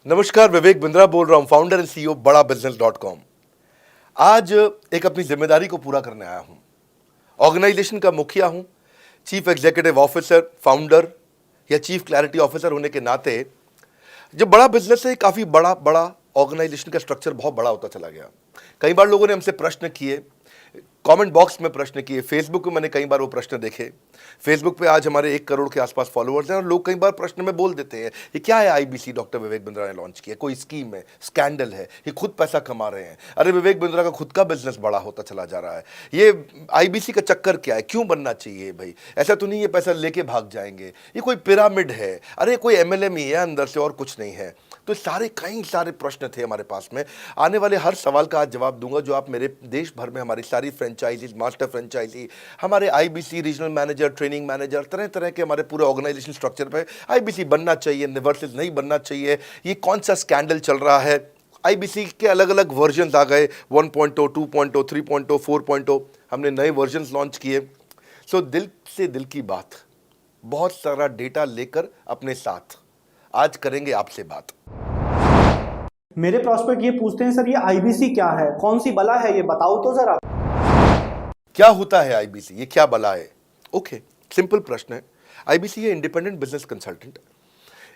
नमस्कार, विवेक बिंद्रा बोल रहा हूं, फाउंडर एंड सीईओ बड़ा बिजनेस.com। आज एक अपनी जिम्मेदारी को पूरा करने आया हूं। ऑर्गेनाइजेशन का मुखिया हूं, चीफ एग्जीक्यूटिव ऑफिसर, फाउंडर या चीफ क्लैरिटी ऑफिसर होने के नाते जब बड़ा बिजनेस है, काफी बड़ा बड़ा ऑर्गेनाइजेशन का स्ट्रक्चर बहुत बड़ा होता चला गया। कई बार लोगों ने हमसे प्रश्न किए, कमेंट बॉक्स में प्रश्न किए, फेसबुक पे मैंने कई बार वो प्रश्न देखे। फेसबुक पे आज हमारे 1 करोड़ के आसपास फॉलोअर्स हैं और लोग कई बार प्रश्न में बोल देते हैं, ये क्या है आईबीसी डॉक्टर विवेक बिंद्रा ने लॉन्च किया, कोई स्कीम है, स्कैंडल है, ये खुद पैसा कमा रहे हैं। अरे विवेक बिंद्रा का खुद का बिजनेस बड़ा होता चला जा रहा है, ये आईबीसी का चक्कर क्या है, क्यों बनना चाहिए भाई, ऐसा तो नहीं ये पैसा लेके भाग जाएंगे, ये कोई पिरामिड है, अरे कोई एमएलएम ही है अंदर से और कुछ नहीं है। तो कई सारे प्रश्न थे हमारे पास में। आने वाले हर सवाल का आज जवाब दूंगा जो आप मेरे देश भर में हमारी सारी फ्रेंचाइजीज, मास्टर फ्रेंचाइजी, हमारे IBC regional manager, training manager, तरह तरह के हमारे पूरे ऑर्गेनाइजेशन स्ट्रक्चर पे आईबीसी बनना चाहिए वर्सेस नहीं बनना चाहिए, ये कौन सा स्कैंडल चल रहा है। आईबीसी के अलग अलग वर्जन आ गए, 1.0, 2.0, 3.0, 4.0, हमने नए वर्जन लॉन्च किए। सो दिल से दिल की बात, बहुत सारा डेटा लेकर अपने साथ आज करेंगे आपसे बात। मेरे प्रॉस्पेक्ट ये पूछते हैं, सर ये आईबीसी क्या है, कौन सी बला है, ये बताओ तो जरा। क्या होता है आईबीसी, ये क्या बला है? ओके, सिंपल प्रश्न है। आईबीसी है इंडिपेंडेंट बिजनेस कंसल्टेंट।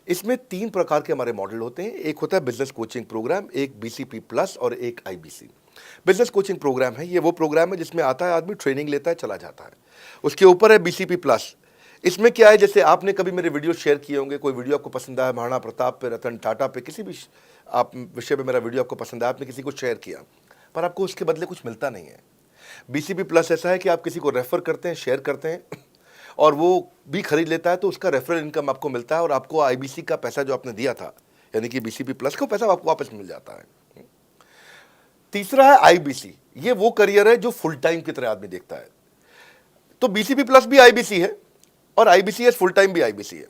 इसमें 3 प्रकार के हमारे मॉडल होते हैं। एक होता है बिजनेस कोचिंग प्रोग्राम, एक बीसीपी प्लस और एक आईबीसी। बिजनेस कोचिंग प्रोग्राम है, ये वो प्रोग्राम है जिसमें आता है आदमी, ट्रेनिंग लेता है, चला जाता है। उसके ऊपर है बीसीपी प्लस। इसमें क्या है, जैसे आपने कभी मेरे वीडियो शेयर किए होंगे, कोई वीडियो आपको पसंद आया, महाराणा प्रताप पे, रतन टाटा पे, किसी भी आप विषय पे मेरा वीडियो आपको पसंद आया, आपने किसी को शेयर किया, पर आपको उसके बदले कुछ मिलता नहीं है। बीसीपी प्लस ऐसा है कि आप किसी को रेफर करते हैं, शेयर करते हैं और वो भी खरीद लेता है, तो उसका रेफरल इनकम आपको मिलता है और आपको आईबीसी का पैसा जो आपने दिया था, यानी कि बीसीपी प्लस का पैसा आपको वापस मिल जाता है। तीसरा है आईबीसी। ये वो करियर है जो फुल टाइम की तरह आदमी देखता है। तो बीसीपी प्लस भी आईबीसी है और आईबीसी फुल टाइम भी आईबीसी है।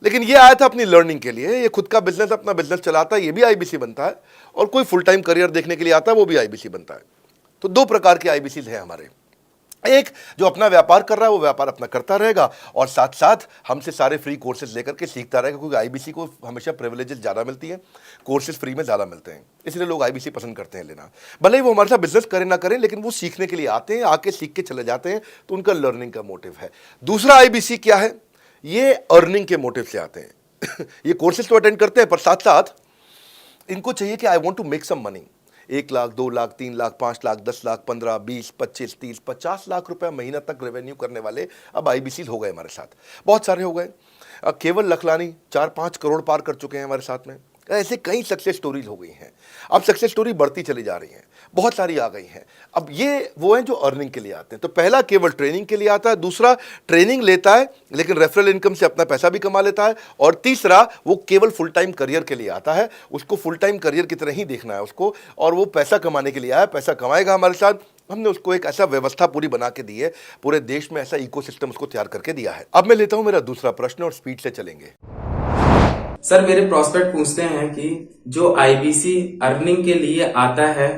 लेकिन ये आया था अपनी लर्निंग के लिए, ये खुद का बिजनेस, अपना बिजनेस चलाता है, ये भी आईबीसी बनता है, और कोई फुल टाइम करियर देखने के लिए आता है, वो भी आईबीसी बनता है। तो 2 प्रकार के आईबीसी हैं हमारे। एक जो अपना व्यापार कर रहा है वो व्यापार अपना करता रहेगा और साथ साथ हमसे सारे फ्री कोर्सेज लेकर के सीखता रहेगा, क्योंकि आईबीसी को हमेशा प्रिविलेजेस ज़्यादा मिलती हैं, कोर्सेज फ्री में ज़्यादा मिलते हैं, इसलिए लोग आईबीसी पसंद करते हैं लेना। भले ही वो हमारे साथ बिजनेस करें ना करें, लेकिन वो सीखने के लिए आते हैं, आके सीख के चले जाते हैं, तो उनका लर्निंग का मोटिव है। दूसरा आईबीसी क्या है, ये अर्निंग के मोटिव से आते हैं। ये कोर्सेज तो अटेंड करते हैं, पर साथ साथ इनको चाहिए कि I want to make some money. 1 lakh, 2 lakh, 3 lakh, 5 lakh, 10 lakh, 15, 20, 25, 30, 50 lakh रुपए महीना तक रेवेन्यू करने वाले अब आईबीसी हो गए हमारे साथ, बहुत सारे हो गए। केवल लखलानी 4-5 करोड़ पार कर चुके हैं हमारे साथ में। ऐसे कई सक्सेस स्टोरीज हो गई हैं। अब सक्सेस स्टोरी बढ़ती चली जा रही हैं, बहुत सारी आ गई हैं। अब ये वो हैं जो अर्निंग के लिए आते हैं। तो पहला केवल ट्रेनिंग के लिए आता है, दूसरा ट्रेनिंग लेता है लेकिन रेफरल इनकम से अपना पैसा भी कमा लेता है, और तीसरा वो केवल फुल टाइम करियर के लिए आता है। उसको फुल टाइम करियर की तरह ही देखना है उसको, और वो पैसा कमाने के लिए आया, पैसा कमाएगा हमारे साथ। हमने उसको एक ऐसा व्यवस्था पूरी बना के दी है, पूरे देश में ऐसा इकोसिस्टम उसको तैयार करके दिया है। अब मैं लेता हूं मेरा दूसरा प्रश्न और स्पीड से चलेंगे। सर मेरे प्रोस्पेक्ट पूछते हैं कि जो आईबीसी अर्निंग के लिए आता है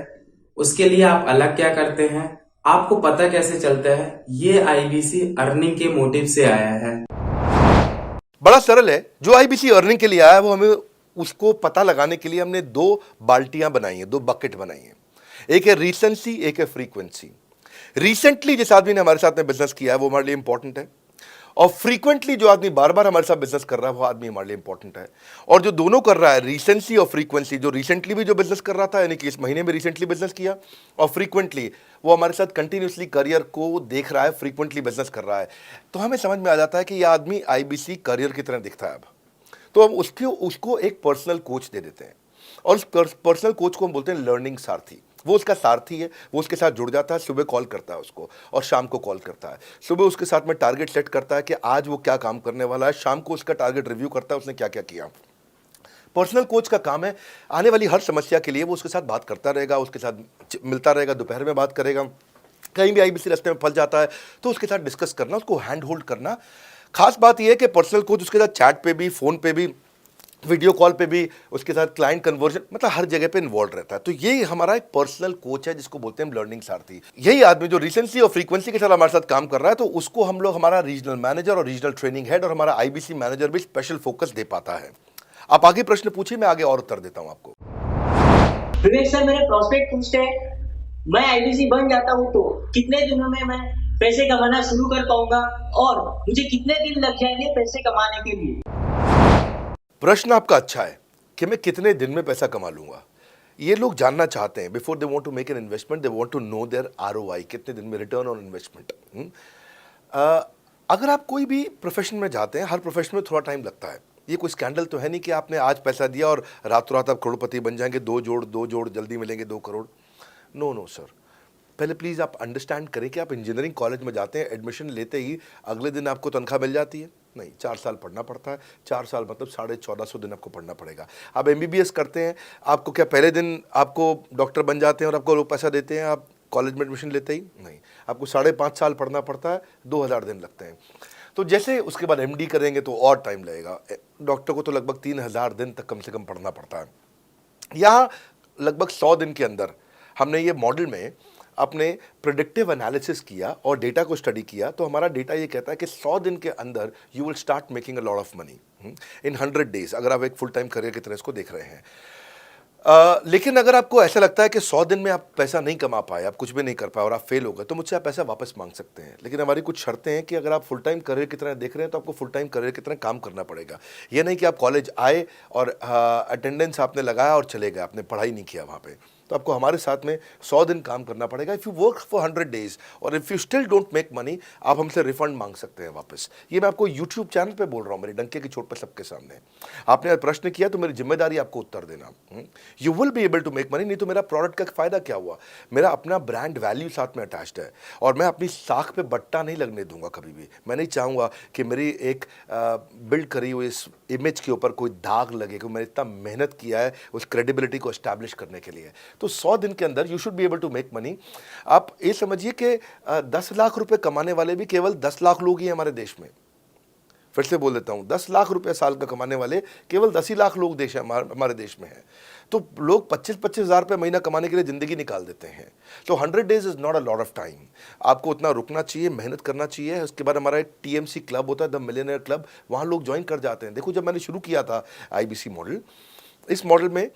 उसके लिए आप अलग क्या करते हैं, आपको पता कैसे चलता है ये आईबीसी अर्निंग के मोटिव से आया है? बड़ा सरल है। जो आईबीसी अर्निंग के लिए आया है वो हमें उसको पता लगाने के लिए हमने 2 बाल्टियां बनाई हैं, 2 बकेट बनाई हैं। एक है रीसेंसी, एक है फ्रीक्वेंसी। रिसेंटली जिस आदमी ने हमारे साथ में बिजनेस किया है वो हमारे लिए इंपॉर्टेंट है, और फ्रीक्वेंटली जो आदमी बार बार हमारे साथ बिजनेस कर रहा है वो आदमी हमारे लिए इंपॉर्टेंट है। और जो दोनों कर रहा है, रिसेंसी और फ्रीक्वेंसी, जो रिसेंटली भी जो बिजनेस कर रहा था, यानी कि इस महीने में रिसेंटली बिजनेस किया, और फ्रीक्वेंटली वो हमारे साथ कंटिन्यूसली करियर को देख रहा है, फ्रीक्वेंटली बिजनेस कर रहा है, तो हमें समझ में आ जाता है कि यह आदमी आईबीसी करियर की तरह दिखता है। अब तो हम उसको एक पर्सनल कोच दे देते हैं, और उस पर्सनल कोच को हम बोलते हैं लर्निंग सारथी। वो उसका सारथी है, वो उसके साथ जुड़ जाता है, सुबह कॉल करता है उसको और शाम को कॉल करता है। सुबह उसके साथ में टारगेट सेट करता है कि आज वो क्या काम करने वाला है, शाम को उसका टारगेट रिव्यू करता है उसने क्या क्या किया। पर्सनल कोच का काम है आने वाली हर समस्या के लिए वो उसके साथ बात करता रहेगा, उसके साथ मिलता रहेगा, दोपहर में बात करेगा। कहीं भी आईबीसी रास्ते में फंस जाता है तो उसके साथ डिस्कस करना, उसको हैंड होल्ड करना। खास बात यह है कि पर्सनल कोच उसके साथ चैट पे भी, फोन पे भी, वीडियो कॉल पे भी, उसके साथ क्लाइंट कन्वर्जन, मतलब हर जगह पे इन्वॉल्व रहता है। तो ये हमारा एक पर्सनल कोच है जिसको बोलते हैं हम लर्निंग सारथी। यही आदमी जो रिसेंसी और फ्रीक्वेंसी के साथ हमारे साथ काम कर रहा है, तो उसको हम लोग हमारा रीजनल मैनेजर और रीजनल ट्रेनिंग हेड और हमारा आईबीसी मैनेजर भी स्पेशल फोकस दे पाता है। आप आगे प्रश्न पूछिए, मैं आगे और उत्तर देता हूं आपको। विवेक सर, मेरे प्रोस्पेक्ट पूछते हैं, मैं आईबीसी बन जाता हूँ तो कितने दिनों में मैं पैसे कमाना शुरू कर पाऊंगा और मुझे कितने दिन लग जाएंगे पैसे कमाने के लिए? प्रश्न आपका अच्छा है कि मैं कितने दिन में पैसा कमा लूंगा। ये लोग जानना चाहते हैं, before they want to make an investment they want to know their ROI, कितने दिन में रिटर्न ऑन इन्वेस्टमेंट। अगर आप कोई भी प्रोफेशन में जाते हैं, हर प्रोफेशन में थोड़ा टाइम लगता है। ये कोई स्कैंडल तो है नहीं कि आपने आज पैसा दिया और रातों रात आप करोड़पति बन जाएंगे, दो जोड़ जल्दी मिलेंगे 2 करोड़। नो सर, पहले प्लीज़ आप अंडरस्टैंड करें कि आप इंजीनियरिंग कॉलेज में जाते हैं, एडमिशन लेते ही अगले दिन आपको तनख्वाह मिल जाती है? नहीं, 4 साल पढ़ना पड़ता है। 4 साल मतलब 1450 दिन आपको पढ़ना पड़ेगा। आप एमबीबीएस करते हैं, आपको क्या पहले दिन आपको डॉक्टर बन जाते हैं और आपको लोग पैसा देते हैं आप कॉलेज में एडमिशन लेते ही? नहीं, आपको 5.5 साल पढ़ना पड़ता है, 2000 दिन लगते हैं। तो जैसे उसके बाद एमडी करेंगे तो और टाइम लगेगा। डॉक्टर को तो लगभग 3000 दिन तक कम से कम पढ़ना पड़ता है। यहाँ लगभग 100 दिन के अंदर हमने ये मॉडल में अपने प्रिडिक्टिव एनालिसिस किया और डेटा को स्टडी किया, तो हमारा डेटा ये कहता है कि 100 दिन के अंदर you will start making a lot of money in 100 days, अगर आप एक फुल टाइम करियर की तरह इसको देख रहे हैं। लेकिन अगर आपको ऐसा लगता है कि 100 दिन में आप पैसा नहीं कमा पाए, आप कुछ भी नहीं कर पाए और आप फेल हो गए, तो मुझसे आप पैसा वापस मांग सकते हैं। लेकिन हमारी कुछ शर्तें हैं कि अगर आप फुल टाइम करियर की तरह देख रहे हैं तो आपको फुल टाइम करियर की तरह काम करना पड़ेगा। ये नहीं कि आप कॉलेज आए और अटेंडेंस आपने लगाया और चले गए, आपने पढ़ाई नहीं किया वहाँ पे। तो आपको हमारे साथ में 100 दिन काम करना पड़ेगा। If you work for 100 days और if you still don't make money, आप हमसे रिफंड मांग सकते हैं वापस। ये मैं आपको यूट्यूब चैनल पे बोल रहा हूँ, मेरे डंके की चोट पे सबके सामने। आपने प्रश्न किया तो मेरी जिम्मेदारी आपको उत्तर देना। You will be able to make money, नहीं तो मेरा प्रोडक्ट का फ़ायदा क्या हुआ? मेरा अपना ब्रांड वैल्यू साथ में अटैच्ड है और मैं अपनी साख पे बट्टा नहीं लगने दूंगा कभी भी। मैं नहीं चाहूँगा कि मेरी एक बिल्ड करी हुई इस इमेज के ऊपर कोई दाग लगे, क्योंकि मैंने इतना मेहनत किया है उस क्रेडिबिलिटी को एस्टैब्लिश करने के लिए। तो 100 दिन के अंदर you should be able to make money. आप ये समझिए कि 10 लाख रुपए कमाने वाले भी केवल 10 लाख लोग ही हैं हमारे देश में। फिर से बोल देता हूं, 10 लाख रुपए साल का कमाने वाले केवल 10 ही लाख लोग हमारे देश में हैं। तो लोग 25-25 हज़ार रुपये महीना कमाने के लिए ज़िंदगी निकाल देते हैं। तो 100 days is not a lot of time. आपको उतना रुकना चाहिए, मेहनत करना चाहिए। उसके बाद हमारा एक टीएमसी क्लब होता है, द मिलियनेयर क्लब, वहाँ लोग ज्वाइन कर जाते हैं। देखो, जब मैंने शुरू किया था आईबीसी मॉडल, इस मॉडल में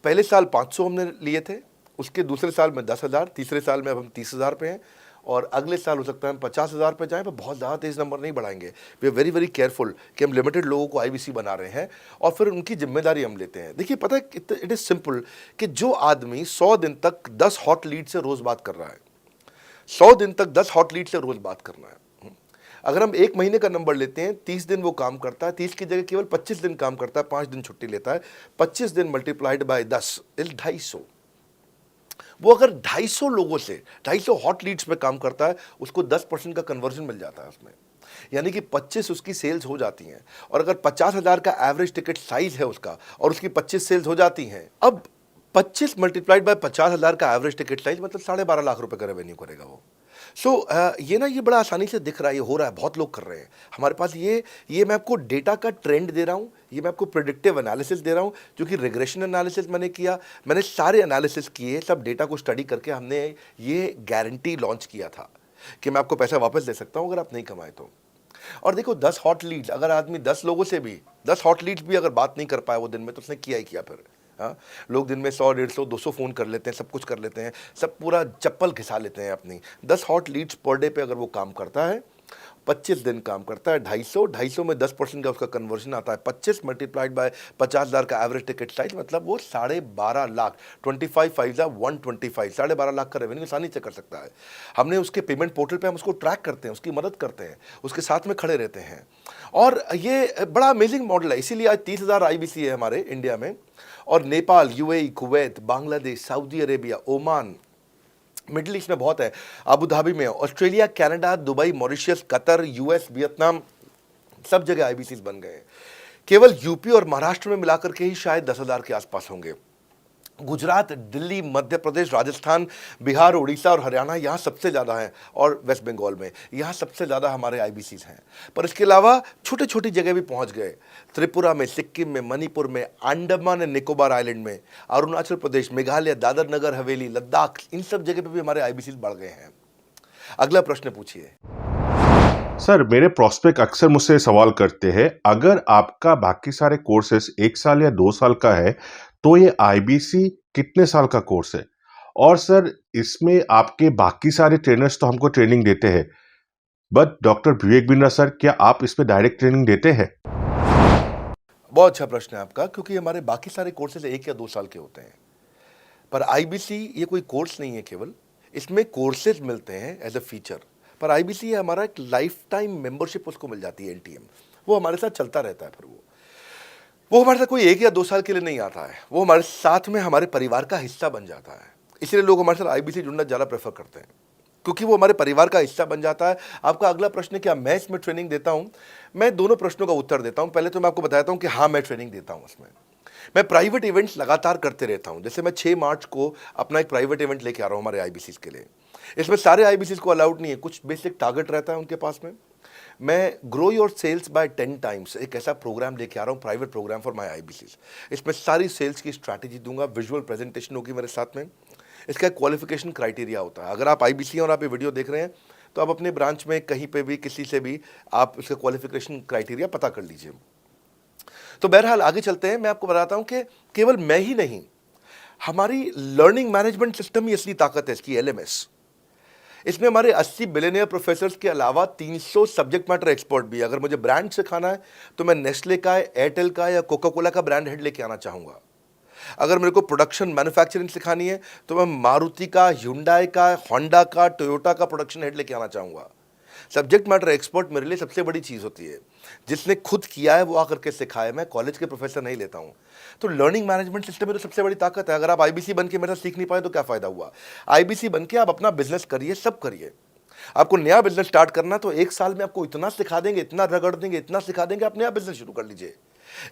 पहले साल 500 हमने लिए थे, उसके दूसरे साल में 10,000, तीसरे साल में अब हम 30,000 पे हैं और अगले साल हो सकता है हम 50,000 पे जाएं, पर बहुत ज़्यादा तेज़ नंबर नहीं बढ़ाएंगे। We are very very careful कि हम लिमिटेड लोगों को आईबीसी बना रहे हैं और फिर उनकी जिम्मेदारी हम लेते हैं। देखिए, पता है इट इज़ सिंपल कि जो आदमी 100 दिन तक 10 हॉट लीड से रोज़ बात कर रहा है, 100 दिन तक 10 हॉट लीड से रोज़ बात करना है। अगर हम 1 महीने का नंबर लेते हैं, 30 दिन वो काम करता है, 30 की जगह केवल 25 दिन काम करता है, 5 दिन छुट्टी लेता है, 25 दिन मल्टीप्लाइड बाय 10 इज 250। वो अगर 250 लोगों से 250 हॉट लीड्स पे काम करता है, उसको 10% का कन्वर्जन मिल जाता है उसमें, यानी कि 25 उसकी सेल्स हो जाती हैं। और अगर 50,000 का एवरेज टिकट साइज है उसका और उसकी 25 सेल्स हो जाती हैं, अब 25 मल्टीप्लाइड बाय 50,000 का एवरेज टिकट साइज मतलब 12.5 लाख रुपए का रेवेन्यू करेगा वो। ये बड़ा आसानी से दिख रहा है, ये हो रहा है, बहुत लोग कर रहे हैं हमारे पास। ये मैं आपको डेटा का ट्रेंड दे रहा हूँ, ये मैं आपको प्रेडिक्टिव एनालिसिस दे रहा हूँ, जो कि रिग्रेशन एनालिसिस मैंने किया। मैंने सारे एनालिसिस किए, सब डेटा को स्टडी करके हमने ये गारंटी लॉन्च किया था कि मैं आपको पैसा वापस दे सकता हूँ अगर आप नहीं कमाए तो। और देखो, 10 हॉट लीड्स, अगर आदमी 10 लोगों से भी 10 हॉट लीड्स भी अगर बात नहीं कर पाया वो दिन में, तो उसने किया ही किया फिर। हाँ, लोग दिन में 100, 150, 200 फ़ोन कर लेते हैं, सब कुछ कर लेते हैं, सब पूरा चप्पल घिसा लेते हैं अपनी। 10 हॉट लीड्स पर डे पे अगर वो काम करता है, 25 दिन काम करता है, 250 में 10% का उसका कन्वर्जन आता है, 25 मल्टीप्लाइड बाय 50,000 का एवरेज टिकट साइज, मतलब वो 12.5 लाख, 25 5 125, 12.5 लाख का रेवेन्यू आसानी से कर सकता है। हमने उसके पेमेंट पोर्टल पे हम उसको ट्रैक करते हैं, उसकी मदद करते हैं, उसके साथ में खड़े रहते हैं। और ये बड़ा अमेजिंग मॉडल है, इसीलिए आज 30,000 आईबीसी है हमारे इंडिया में। और Nepal, UAE, Kuwait, Bangladesh, Saudi Arabia, Oman, middle east में बहुत है, अबू धाबी में, Australia, Canada, Dubai, Mauritius, Qatar, US, Vietnam, सब जगह आईबीसीज बन गए हैं। केवल यूपी और महाराष्ट्र में मिलाकर के ही शायद 10,000 के आसपास होंगे। गुजरात, दिल्ली, मध्य प्रदेश, राजस्थान, बिहार, उड़ीसा और हरियाणा यहाँ सबसे ज़्यादा हैं, और वेस्ट बंगाल में यहाँ सबसे ज़्यादा हमारे आईबीसीज हैं। पर इसके अलावा छोटी छोटी जगह भी पहुँच गए, त्रिपुरा में, सिक्किम में, मणिपुर में, अंडमान एंड निकोबार आइलैंड में, अरुणाचल प्रदेश, मेघालय, दादर नगर हवेली, लद्दाख, इन सब जगह पे भी हमारे आईबीसीज बढ़ गए हैं। अगला प्रश्न पूछिए। सर मेरे प्रोस्पेक्ट अक्सर मुझसे सवाल करते हैं, अगर आपका बाकी सारे कोर्सेस 1 साल या 2 साल का है तो ये आईबीसी कितने साल का कोर्स है? और सर इसमें आपके बाकी सारे ट्रेनर्स तो हमको ट्रेनिंग देते हैं, but doctor Vivek Bindra sir, क्या आप इसमें डायरेक्ट ट्रेनिंग देते हैं? बहुत अच्छा प्रश्न है आपका, क्योंकि हमारे बाकी सारे कोर्सेज 1 या 2 साल के होते हैं, पर आईबीसी ये कोई कोर्स नहीं है केवल, इसमें कोर्सेज मिलते हैं एज अ फीचर। पर आईबीसी हमारा एक लाइफ टाइम मेंबरशिप उसको मिल जाती है, एनटीएम, वो हमारे साथ चलता रहता है। फिर वो हमारे साथ कोई 1 या 2 साल के लिए नहीं आता है, वो हमारे साथ में हमारे परिवार का हिस्सा बन जाता है। इसलिए लोग हमारे साथ आईबीसी जुड़ना ज़्यादा प्रेफर करते हैं, क्योंकि वो हमारे परिवार का हिस्सा बन जाता है। आपका अगला प्रश्न है, क्या मैं इसमें ट्रेनिंग देता हूं? मैं दोनों प्रश्नों का उत्तर देता हूं। पहले तो मैं आपको बताता हूं कि हाँ, मैं ट्रेनिंग देता हूं। इसमें मैं प्राइवेट इवेंट्स लगातार करते रहता हूं। जैसे मैं 6 मार्च को अपना एक प्राइवेट इवेंट लेके आ रहा हूं हमारे आईबीसी के लिए। इसमें सारे आईबीसी को अलाउड नहीं है, कुछ बेसिक टारगेट रहता है उनके पास में। मैं grow your sales by 10 times एक ऐसा प्रोग्राम लेके आ रहा हूँ, private programme for my IBC. इसमें सारी सेल्स की स्ट्रैटेजी दूंगा, विजुअल प्रेजेंटेशन होगी मेरे साथ में। इसका क्वालिफिकेशन क्राइटेरिया होता है। अगर आप आईबीसी और आप ये वीडियो देख रहे हैं तो आप अपने ब्रांच में कहीं पे भी किसी से भी आप इसका क्वालिफिकेशन क्राइटेरिया पता कर लीजिए। तो बहरहाल आगे चलते हैं। मैं आपको बताता हूं कि केवल मैं ही नहीं, हमारी लर्निंग मैनेजमेंट सिस्टम ही असली ताकत है इसकी, एलएमएस। इसमें हमारे 80 बिलियनियर प्रोफेसर्स के अलावा 300 सब्जेक्ट मैटर एक्सपर्ट भी है। अगर मुझे ब्रांड सिखाना है तो मैं नेस्ले का, एयरटेल का या कोका कोला का ब्रांड हेड लेके आना चाहूँगा। अगर मेरे को प्रोडक्शन मैन्युफैक्चरिंग सिखानी है तो मैं मारुति का, ह्युंडई का, होंडा का, टोयोटा का प्रोडक्शन हेड लेके आना चाहूँगा। सब्जेक्ट मैटर एक्सपर्ट मेरे लिए सबसे बड़ी चीज़ होती है। जिसने खुद किया है वो आकर के सिखाए। मैं कॉलेज के प्रोफेसर नहीं लेता हूँ। तो लर्निंग मैनेजमेंट सिस्टम में तो सबसे बड़ी ताकत है। अगर आप आईबीसी बन के मेरे साथ सीख नहीं पाए तो क्या फ़ायदा हुआ? आईबीसी बन के आप अपना बिजनेस करिए, सब करिए। आपको नया बिजनेस स्टार्ट करना तो 1 साल में आपको इतना सिखा देंगे, इतना रगड़ देंगे, इतना सिखा देंगे, आप नया बिजनेस शुरू कर लीजिए।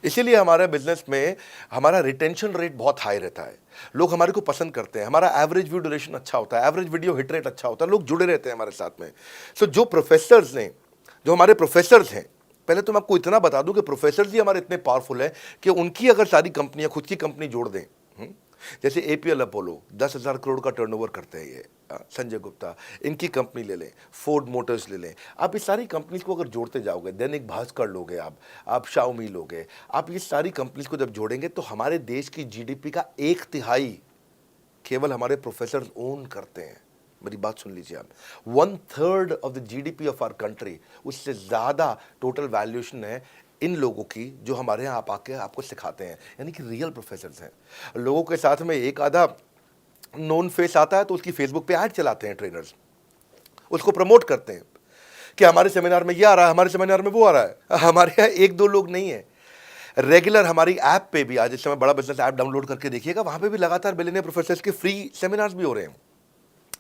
इसीलिए हमारे बिजनेस में हमारा रिटेंशन रेट बहुत हाई रहता है। लोग हमारे को पसंद करते हैं। हमारा एवरेज व्यू ड्यूरेशन अच्छा होता है, एवरेज वीडियो हिट रेट अच्छा होता है, लोग जुड़े रहते हैं हमारे साथ में। सो जो प्रोफेसर्स ने, जो हमारे प्रोफेसर्स हैं, पहले तो मैं आपको इतना बता दूं कि प्रोफेसर्स ही हमारे इतने पावरफुल हैं कि उनकी अगर सारी कंपनियां खुद की कंपनी जोड़ दें, जैसे एपीएल अपोलो 10,000 करोड़ का टर्नओवर करते हैं ये, संजय गुप्ता, इनकी कंपनी ले लें, फोर्ड मोटर्स ले लें, आप इस सारी कंपनीज को अगर जोड़ते जाओगे, दैनिक भास्कर लोगे, आप शाओमी लोगे, आप ये सारी कंपनीज को जब जोड़ेंगे तो हमारे देश की जीडीपी का 1/3 केवल हमारे प्रोफेसर ओन करते हैं। मेरी बात सुन लीजिए आप, 1/3 of the GDP of our country, उससे ज़्यादा टोटल वैल्यूएशन है इन लोगों की जो हमारे यहाँ आप आके आपको सिखाते हैं, यानी कि रियल प्रोफेसर्स हैं। लोगों के साथ में एक आधा नोन फेस आता है तो उसकी फेसबुक पे ऐड चलाते हैं ट्रेनर्स, उसको प्रमोट करते हैं कि हमारे सेमिनार में ये आ रहा है, हमारे सेमिनार में वो आ रहा है। हमारे यहाँ 1-2 लोग नहीं है, रेगुलर हमारी ऐप पे भी, आज इस समय बड़ा बिजनेस ऐप डाउनलोड करके देखिएगा, वहाँ पे भी लगातार बिलियनियर प्रोफेसर्स के फ्री सेमिनार्स भी हो रहे हैं।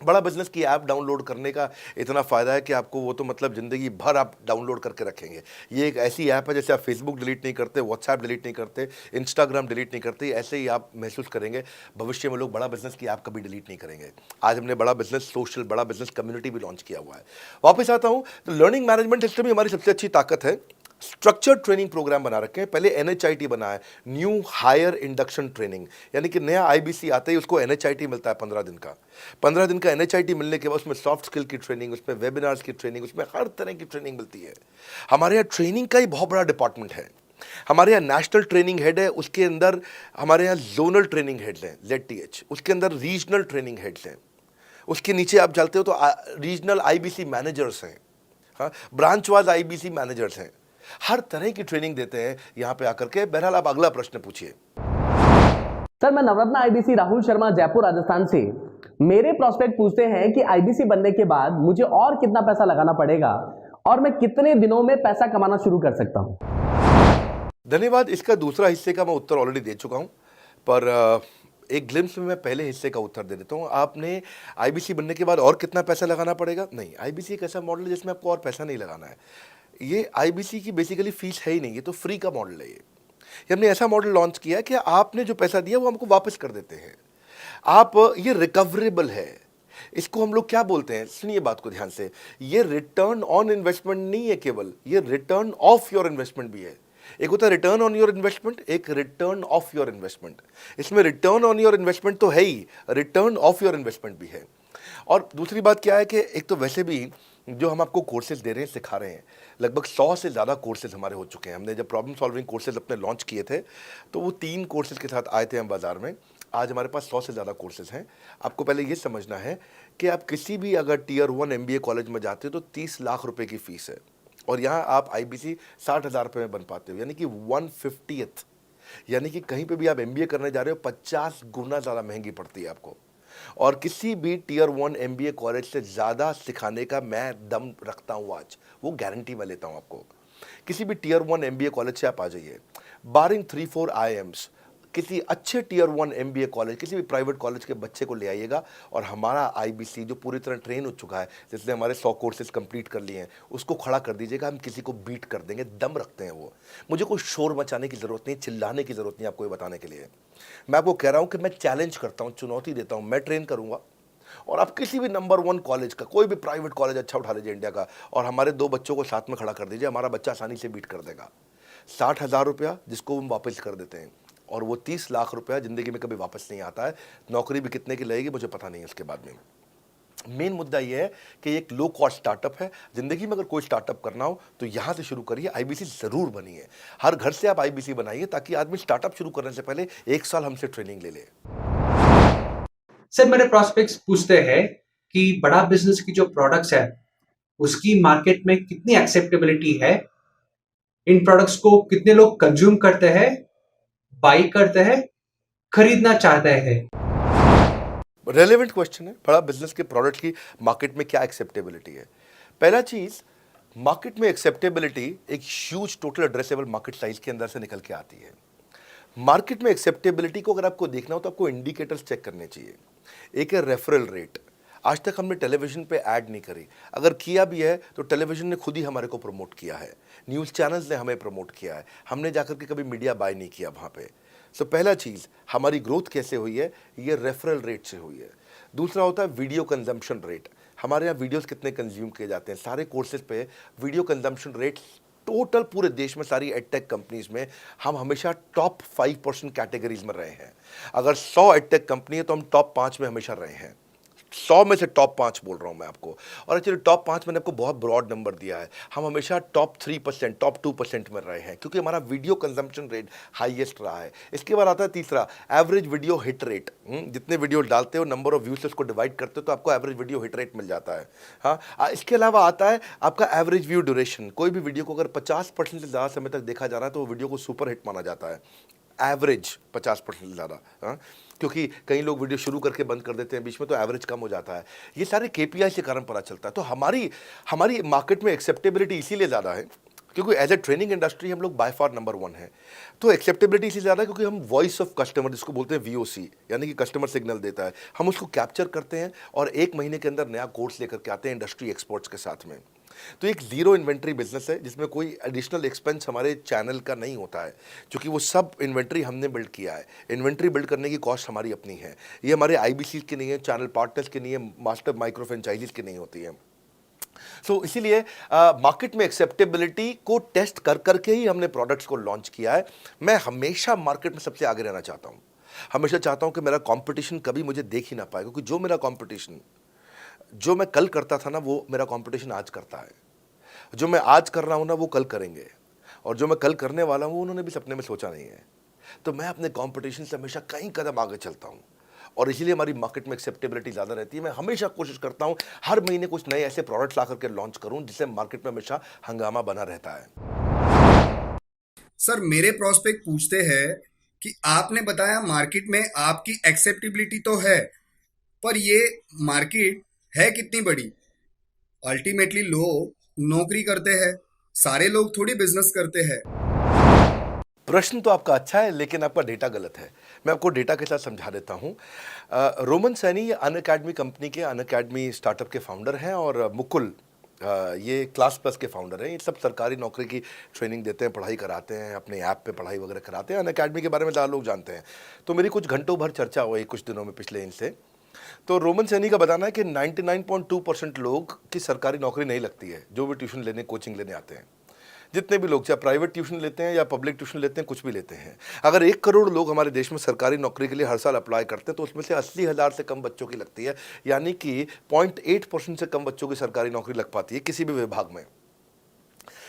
बड़ा बिजनेस की ऐप डाउनलोड करने का इतना फ़ायदा है कि आपको वो तो मतलब ज़िंदगी भर आप डाउनलोड करके रखेंगे। ये एक ऐसी ऐप है जैसे आप फेसबुक डिलीट नहीं करते, व्हाट्सएप डिलीट नहीं करते, इंस्टाग्राम डिलीट नहीं करते, ऐसे ही आप महसूस करेंगे। भविष्य में लोग बड़ा बिजनेस की ऐप कभी डिलीट नहीं करेंगे। आज हमने बड़ा बिजनेस सोशल, बड़ा बिजनेस कम्युनिटी भी लॉन्च किया हुआ है। वापस आता हूँ तो लर्निंग मैनेजमेंट सिस्टम ही हमारी सबसे अच्छी ताकत है। स्ट्रक्चर्ड ट्रेनिंग प्रोग्राम बना रखे हैं। पहले एनएचआईटी बना है, न्यू हायर इंडक्शन ट्रेनिंग, यानी कि नया आईबीसी आते ही उसको एनएचआईटी मिलता है 15 दिन का। 15 दिन का एनएचआईटी मिलने के बाद उसमें सॉफ्ट स्किल की ट्रेनिंग, उसमें वेबिनार्स की ट्रेनिंग, उसमें हर तरह की ट्रेनिंग मिलती है। हमारे यहाँ ट्रेनिंग का ही बहुत बड़ा डिपार्टमेंट है। हमारे यहाँ नेशनल ट्रेनिंग हेड है, उसके अंदर हमारे यहाँ जोनल ट्रेनिंग हेड्स हैं, ZTH, उसके अंदर रीजनल ट्रेनिंग हेड्स हैं, उसके नीचे आप चलते हो तो रीजनल आईबीसी मैनेजर्स हैं, हाँ, ब्रांच वाइज आईबीसी मैनेजर्स हैं। हर तरह की ट्रेनिंग देते हैं यहाँ पे आकर के। बहरहाल आप अगला प्रश्न पूछिए। सर मैं नवरत्न आईबीसी राहुल शर्मा, जयपुर राजस्थान से। मेरे प्रोस्पेक्ट पूछते हैं कि आईबीसी बनने के बाद मुझे और कितना पैसा लगाना पड़ेगा और मैं कितने दिनों में पैसा कमाना शुरू कर सकता हूं? धन्यवाद। इसका दूसरा हिस्से का मैं उत्तर ऑलरेडी दे चुका हूं, पर एक ग्लिम्स में मैं पहले हिस्से का उत्तर दे देता हूं। आपने आईबीसी बनने के बाद और कितना पैसा लगाना पड़ेगा? नहीं, आईबीसी एक ऐसा मॉडल है जिसमें आपको और पैसा नहीं लगाना है। ये आईबीसी की बेसिकली फीस है ही नहीं, ये तो फ्री का मॉडल है। ये हमने ऐसा मॉडल लॉन्च किया कि आपने जो पैसा दिया वो हमको वापस कर देते हैं आप। ये रिकवरेबल है। इसको हम लोग क्या बोलते हैं, सुनिए बात को ध्यान से, ये रिटर्न ऑन इन्वेस्टमेंट नहीं है केवल, ये रिटर्न ऑफ योर इन्वेस्टमेंट भी है। एक होता है रिटर्न ऑन योर इन्वेस्टमेंट, एक रिटर्न ऑफ योर इन्वेस्टमेंट। इसमें रिटर्न ऑन योर इन्वेस्टमेंट तो है ही, रिटर्न ऑफ योर इन्वेस्टमेंट भी है। और दूसरी बात क्या है कि एक तो वैसे भी जो हम आपको कोर्सेज दे रहे हैं, सिखा रहे हैं, लगभग 100 से ज़्यादा कोर्सेज हमारे हो चुके हैं। हमने जब प्रॉब्लम सॉल्विंग कोर्सेज अपने लॉन्च किए थे तो वो 3 कोर्सेज के साथ आए थे हम बाज़ार में। आज हमारे पास 100 से ज़्यादा कोर्सेज हैं। आपको पहले ये समझना है कि आप किसी भी अगर टियर 1 MBA कॉलेज में जाते हो तो 30 लाख रुपए की फ़ीस है, और यहाँ आप IBC 60,000 रुपये में बन पाते हो, यानी कि 1/50th। यानी कि कहीं पे भी आप MBA करने जा रहे हो 50 गुना ज़्यादा महंगी पड़ती है आपको। और किसी भी टियर 1 MBA कॉलेज से ज़्यादा सिखाने का मैं दम रखता हूँ आज, वो गारंटी मैं लेता हूँ आपको। किसी भी टियर 1 MBA कॉलेज से आप आ जाइए, बारिंग 3-4 IIMs, किसी अच्छे टियर 1 MBA कॉलेज, किसी भी प्राइवेट कॉलेज के बच्चे को ले आइएगा, और हमारा IBC जो पूरी तरह ट्रेन हो चुका है, जिसने हमारे 100 कोर्सेज कंप्लीट कर लिए हैं, उसको खड़ा कर दीजिएगा, हम किसी को बीट कर देंगे। दम रखते हैं वो। मुझे कोई शोर मचाने की ज़रूरत नहीं, चिल्लाने की ज़रूरत नहीं आपको ये बताने के लिए। मैं आपको कह रहा हूँ कि मैं चैलेंज करता हूँ, चुनौती देता हूँ, मैं ट्रेन करूँगा, और आप किसी भी नंबर 1 कॉलेज का, कोई भी प्राइवेट कॉलेज अच्छा उठा लीजिए इंडिया का, और हमारे 2 बच्चों को साथ में खड़ा कर दीजिए, हमारा बच्चा आसानी से बीट कर देगा। 60,000 रुपया जिसको हम वापस कर देते हैं, और वो 30 लाख रुपया ज़िंदगी में कभी वापस नहीं आता है। नौकरी भी कितने की लगेगी मुझे पता नहीं है उसके बाद में। मेन मुद्दा ये है कि एक लो कॉस्ट स्टार्टअप है। ज़िंदगी में अगर कोई स्टार्टअप करना हो तो यहाँ से शुरू करिए, IBC ज़रूर बनिए। हर घर से आप IBC बनाइए, ताकि आदमी स्टार्टअप शुरू करने से पहले 1 साल हमसे ट्रेनिंग ले ले। सर, मेरे प्रोस्पेक्ट्स पूछते हैं कि बड़ा बिजनेस की जो प्रोडक्ट्स है उसकी मार्केट में कितनी एक्सेप्टेबिलिटी है, इन प्रोडक्ट्स को कितने लोग कंज्यूम करते हैं, बाई करते हैं, खरीदना चाहते हैं। रेलेवेंट क्वेश्चन है। बड़ा बिजनेस के प्रोडक्ट की मार्केट में क्या एक्सेप्टेबिलिटी है? पहला चीज़, मार्केट में एक्सेप्टेबिलिटी एक huge total addressable market size के अंदर से निकल के आती है। मार्केट में एक्सेप्टेबिलिटी को अगर आपको देखना हो तो आपको इंडिकेटर्स चेक करने चाहिए। एक है रेफरल रेट। आज तक हमने टेलीविजन पे ऐड नहीं करी, अगर किया भी है तो टेलीविजन ने खुद ही हमारे को प्रमोट किया है, न्यूज़ चैनल्स ने हमें प्रमोट किया है, हमने जाकर के कभी मीडिया बाय नहीं किया वहाँ पे। सो पहला चीज़, हमारी ग्रोथ कैसे हुई है, ये रेफरल रेट से हुई है। दूसरा होता है वीडियो कंजम्पशन रेट। हमारे यहाँ वीडियोस कितने कंज्यूम किए जाते हैं, सारे कोर्सेज पे वीडियो कंजम्पशन रेट टोटल पूरे देश में सारी एडटेक कंपनीज में हम हमेशा टॉप 5% कैटेगरीज में रहे हैं। अगर 100 एडटेक कंपनी है तो हम टॉप 5 में हमेशा रहे हैं। 100 में से टॉप 5 बोल रहा हूं मैं आपको, और एक्चुअली टॉप 5 मैंने आपको बहुत ब्रॉड नंबर दिया है। हम हमेशा टॉप 3%, टॉप 2% में रहे हैं, क्योंकि हमारा वीडियो कंजम्पशन रेट हाईएस्ट रहा है। इसके बाद आता है तीसरा, एवरेज वीडियो हिट रेट। जितने वीडियो डालते हो, नंबर ऑफ व्यूज से उसको डिवाइड करते हो तो आपको एवरेज वीडियो हिट रेट मिल जाता है। हाँ, इसके अलावा आता है आपका एवरेज व्यू ड्यूरेशन। कोई भी वीडियो को अगर 50% से ज़्यादा समय तक देखा जा रहा है तो वो वीडियो को सुपर हिट माना जाता है। एवरेज 50% से ज़्यादा, क्योंकि कई लोग वीडियो शुरू करके बंद कर देते हैं बीच में, तो एवरेज कम हो जाता है। ये सारे KPI के कारण पता चलता है। तो हमारी मार्केट में एक्सेप्टेबिलिटी इसीलिए ज़्यादा है क्योंकि एज ए ट्रेनिंग इंडस्ट्री हम लोग बाय फार नंबर 1 है। तो एक्सेप्टेबिलिटी इसलिए ज़्यादा है क्योंकि हम वॉइस ऑफ कस्टमर, जिसको बोलते हैं VOC, यानी कि कस्टमर सिग्नल देता है, हम उसको कैप्चर करते हैं और 1 महीने के अंदर नया कोर्स लेकर के आते हैं इंडस्ट्री एक्सपर्ट्स के साथ में। तो एक जीरो इन्वेंट्री बिजनेस है जिसमें कोई एडिशनल एक्सपेंस हमारे चैनल का नहीं होता है, क्योंकि वो सब इन्वेंट्री हमने बिल्ड किया है। इन्वेंट्री बिल्ड करने की कॉस्ट हमारी अपनी है। ये हमारे IBC की नहीं है, चैनल पार्टनर्स की नहीं है, मास्टर माइक्रो फ्रेंचाइजीज की नहीं होती है। सो इसीलिए मार्केट में एक्सेप्टेबिलिटी को टेस्ट कर करके ही हमने प्रोडक्ट्स को लॉन्च किया है। मैं हमेशा मार्केट में सबसे आगे रहना चाहता हूँ। हमेशा चाहता हूँ कि मेरा कंपटीशन कभी मुझे देख ही ना पाए, क्योंकि जो मेरा कंपटीशन, जो मैं कल करता था ना, वो मेरा कंपटीशन आज करता है। जो मैं आज कर रहा हूँ ना, वो कल करेंगे, और जो मैं कल करने वाला हूँ उन्होंने भी सपने में सोचा नहीं है। तो मैं अपने कंपटीशन से हमेशा कई कदम आगे चलता हूँ, और इसीलिए हमारी मार्केट में एक्सेप्टेबिलिटी ज़्यादा रहती है। मैं हमेशा कोशिश करता हूँ हर महीने कुछ नए ऐसे प्रोडक्ट्स ला करके लॉन्च करूँ जिससे मार्केट में हमेशा हंगामा बना रहता है। सर, मेरे प्रोस्पेक्ट पूछते हैं कि आपने बताया मार्केट में आपकी एक्सेप्टेबिलिटी तो है, पर ये मार्केट है कितनी बड़ी? अल्टीमेटली लोग नौकरी करते हैं, सारे लोग थोड़ी बिजनेस करते हैं। प्रश्न तो आपका अच्छा है, लेकिन आपका डेटा गलत है। मैं आपको डेटा के साथ समझा देता हूँ। रोमन सैनी ये अनअकैडमी कंपनी के, अनअकैडमी स्टार्टअप के फाउंडर हैं, और मुकुल ये क्लास प्लस के फाउंडर हैं। ये सब सरकारी नौकरी की ट्रेनिंग देते हैं, पढ़ाई कराते हैं, अपने ऐप पे पढ़ाई वगैरह कराते हैं। अनअकैडमी के बारे में ज़्यादा लोग जानते हैं। तो मेरी कुछ घंटों भर चर्चा हुई कुछ दिनों में पिछले इनसे। तो रोमन सैनी का बताना है कि 99.2% लोग की सरकारी नौकरी नहीं लगती है, जो भी ट्यूशन लेने, कोचिंग लेने आते हैं। जितने भी लोग चाहे प्राइवेट ट्यूशन लेते हैं या पब्लिक ट्यूशन लेते हैं, कुछ भी लेते हैं, अगर 1 करोड़ लोग हमारे देश में सरकारी नौकरी के लिए हर साल अप्लाई करते हैं तो उसमें से 80,000 से कम बच्चों की लगती है, यानी कि 0.8% से कम बच्चों की सरकारी नौकरी लग पाती है किसी भी विभाग में।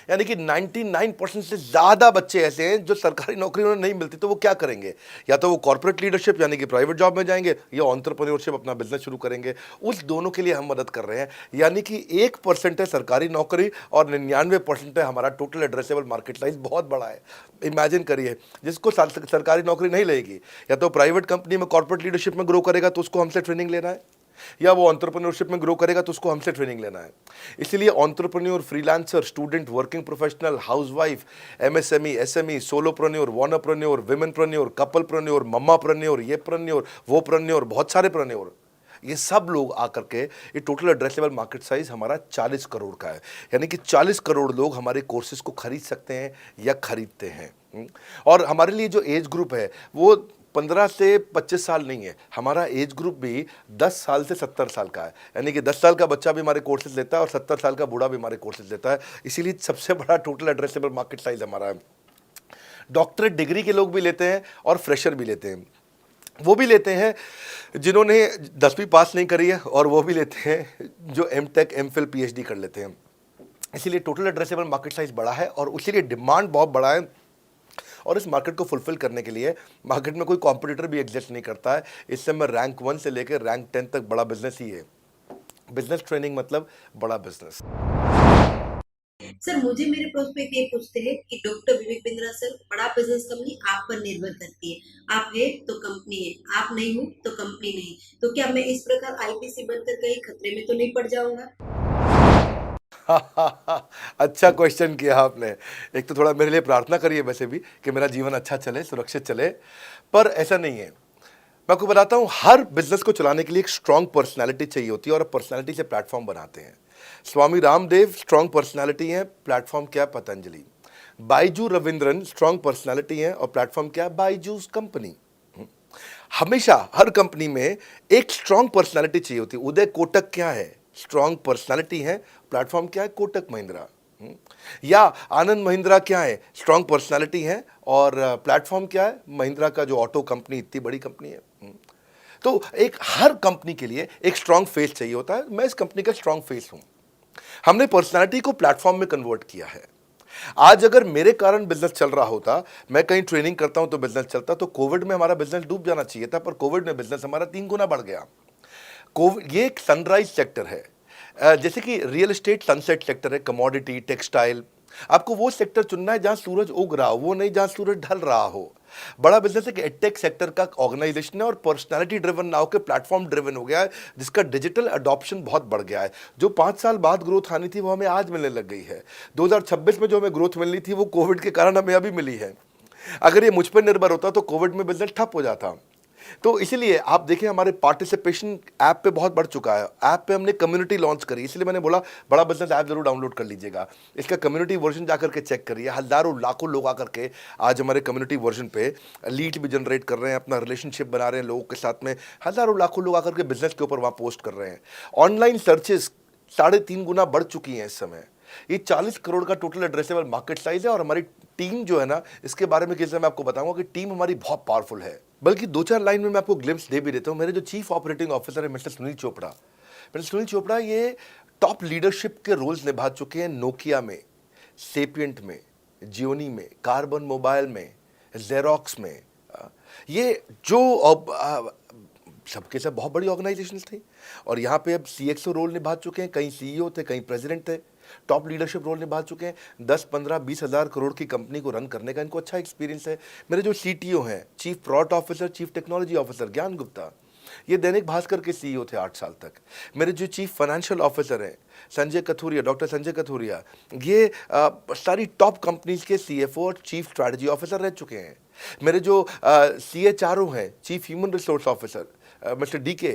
यानी कि 99% से ज़्यादा बच्चे ऐसे हैं जो सरकारी नौकरी उन्हें नहीं मिलती, तो वो क्या करेंगे? या तो वो कॉर्पोरेट लीडरशिप यानी कि प्राइवेट जॉब में जाएंगे या एंटरप्रेन्योरशिप अपना बिजनेस शुरू करेंगे। उस दोनों के लिए हम मदद कर रहे हैं, यानी कि 1% है सरकारी नौकरी और 99% है हमारा टोटल एड्रेसेबल मार्केट साइज। बहुत बड़ा है। इमेजिन करिए, जिसको सरकारी नौकरी नहीं लगेगी, या तो प्राइवेट कंपनी में कॉर्पोरेट लीडरशिप में ग्रो करेगा तो उसको हमसे ट्रेनिंग लेना है, या वो एंटरप्रेन्योरशिप में ग्रो करेगा तो उसको हमसे ट्रेनिंग लेना है। इसलिए entrepreneur, freelancer, student, working professional, housewife, MSME, SME, solopreneur, wannapreneur, womenpreneur, couplepreneur, mommapreneur, ये प्रेन्योर, वो प्रेन्योर, बहुत सारे प्रेन्योर, ये सब लोग आकर के ये टोटल एड्रेसेबल मार्केट साइज हमारा 40 करोड़ का है। यानी कि 40 करोड़ लोग हमारे कोर्सेज को खरीद सकते हैं या खरीदते हैं। और हमारे लिए जो एज ग्रुप है वो 15 से 25 साल नहीं है, हमारा एज ग्रुप भी 10 साल से 70 साल का है। यानी कि 10 साल का बच्चा भी हमारे कोर्सेज लेता है और 70 साल का बूढ़ा भी हमारे कोर्सेज लेता है। इसीलिए सबसे बड़ा टोटल एड्रेसेबल मार्केट साइज हमारा है। डॉक्टरेट डिग्री के लोग भी लेते हैं और फ्रेशर भी लेते हैं। वो भी लेते हैं जिन्होंने 10वीं पास नहीं करी है, और वो भी लेते हैं जो एमटेक, एमफिल, पीएचडी कर लेते हैं। इसीलिए टोटल एड्रेसेबल मार्केट साइज बड़ा है और उसीलिए डिमांड बहुत बड़ा है। और इस मार्केट को फुलफिल करने के लिए मार्केट में कोई कॉम्पिटिटर भी एग्जिस्ट नहीं करता है। इस समय रैंक 1 से लेकर रैंक 10 तक बड़ा बिजनेस ही है। बिजनेस ट्रेनिंग मतलब बड़ा बिजनेस। सर, मुझे मेरे प्रोस्पेक्ट ये पूछते हैं कि डॉक्टर विवेक बिंद्रा सर, बड़ा बिजनेस कंपनी आप पर निर्भर करती है। आप है तो कंपनी है, आप नहीं हो तो कंपनी नहीं। तो क्या मैं इस प्रकार आईपीसी बनकर कहीं खतरे में तो नहीं पड़ जाऊंगा? अच्छा क्वेश्चन किया आपने। एक तो थोड़ा मेरे लिए प्रार्थना करिए वैसे भी कि मेरा जीवन अच्छा चले, सुरक्षित चले, पर ऐसा नहीं है। मैं आपको बताता हूँ, हर बिजनेस को चलाने के लिए एक स्ट्रांग पर्सनालिटी चाहिए होती है और पर्सनालिटी से प्लेटफॉर्म बनाते हैं। स्वामी रामदेव स्ट्रांग पर्सनालिटी है, प्लेटफॉर्म क्या है? पतंजलि। बाइजू रविंद्रन स्ट्रांग पर्सनालिटी है और प्लेटफॉर्म क्या है? बाइजूस कंपनी। हमेशा हर कंपनी में एक स्ट्रांग पर्सनालिटी चाहिए होती है। उदय कोटक क्या है? स्ट्रांग पर्सनालिटी है, प्लेटफॉर्म क्या है? कोटक महिंद्रा। या आनंद महिंद्रा क्या है? स्ट्रांग पर्सनालिटी है और प्लेटफॉर्म क्या है? महिंद्रा का जो ऑटो कंपनी, इतनी बड़ी कंपनी है। तो एक हर कंपनी के लिए एक स्ट्रांग फेस चाहिए होता है। मैं इस कंपनी का स्ट्रांग फेस हूं। हमने पर्सनालिटी को प्लेटफॉर्म में कन्वर्ट किया है। आज अगर मेरे कारण बिजनेस चल रहा होता, मैं कहीं ट्रेनिंग करता हूं तो बिजनेस चलता, तो कोविड में हमारा बिजनेस डूब जाना चाहिए था, पर कोविड में बिजनेस हमारा 3 गुना बढ़ गया। कोविड ये एक सनराइज सेक्टर है, जैसे कि रियल एस्टेट सनसेट सेक्टर है, कमोडिटी, टेक्सटाइल। आपको वो सेक्टर चुनना है जहां सूरज उग रहा हो, वो नहीं जहां सूरज ढल रहा हो। बड़ा बिजनेस एक एडटेक सेक्टर का ऑर्गेनाइजेशन है और पर्सनालिटी ड्रिवन ना होकर प्लेटफॉर्म ड्रिवन हो गया है, जिसका डिजिटल अडॉप्शन बहुत बढ़ गया है। जो 5 साल बाद ग्रोथ आनी थी वो हमें आज मिलने लग गई है। 2026 में जो हमें ग्रोथ मिलनी थी वो कोविड के कारण हमें अभी मिली है। अगर ये मुझ पर निर्भर होता तो कोविड में बिजनेस ठप हो जाता। तो इसीलिए आप देखिए, हमारे पार्टिसिपेशन ऐप पे बहुत बढ़ चुका है। ऐप पे हमने कम्युनिटी लॉन्च करी, इसलिए मैंने बोला बड़ा बिजनेस ऐप जरूर डाउनलोड कर लीजिएगा। इसका कम्युनिटी वर्जन जाकर के चेक करिए। हजारों लाखों लोग आकर के आज हमारे कम्युनिटी वर्जन पे लीड भी जनरेट कर रहे हैं, अपना रिलेशनशिप बना रहे हैं लोगों के साथ में। हजारों लाखों लोग आकर के बिजनेस के ऊपर वहाँ पोस्ट कर रहे हैं। ऑनलाइन सर्चेस 3.5 गुना बढ़ चुकी हैं इस समय। ये 40 करोड़ का टोटल एड्रेसेबल मार्केट साइज है और हमारी टीम जो है ना, इसके बारे में किसी मैं आपको बताऊंगा कि टीम हमारी बहुत पावरफुल है। बल्कि 2-4 लाइन में मैं आपको ग्लिम्स दे भी देता हूं। मेरे जो चीफ ऑपरेटिंग ऑफिसर है मिस्टर सुनील चोपड़ा, ये टॉप लीडरशिप के रोल्स निभा चुके हैं नोकिया में, सेपियंट में, जियोनी में, कार्बन मोबाइल में, जेरोक्स में। ये जो सबके सब बहुत बड़ी ऑर्गेनाइजेशंस थी और यहाँ पे अब CXO रोल निभा चुके हैं, कहीं CEO थे, कहीं प्रेसिडेंट थे, टॉप लीडरशिप रोल निभा चुके हैं। 10, 15, 20 हज़ार करोड़ की कंपनी को रन करने का इनको अच्छा एक्सपीरियंस है। मेरे जो CTO हैं, chief product officer, chief technology officer ज्ञान गुप्ता, ये दैनिक भास्कर के CEO थे 8 साल तक। मेरे जो चीफ फाइनेंशियल ऑफिसर हैं संजय कथुरिया, डॉक्टर संजय कथुरिया, ये सारी टॉप कंपनीज के CFO और चीफ स्ट्रैटेजी ऑफिसर रह चुके हैं। मेरे जो CHRO हैं, chief human resource officer mister DK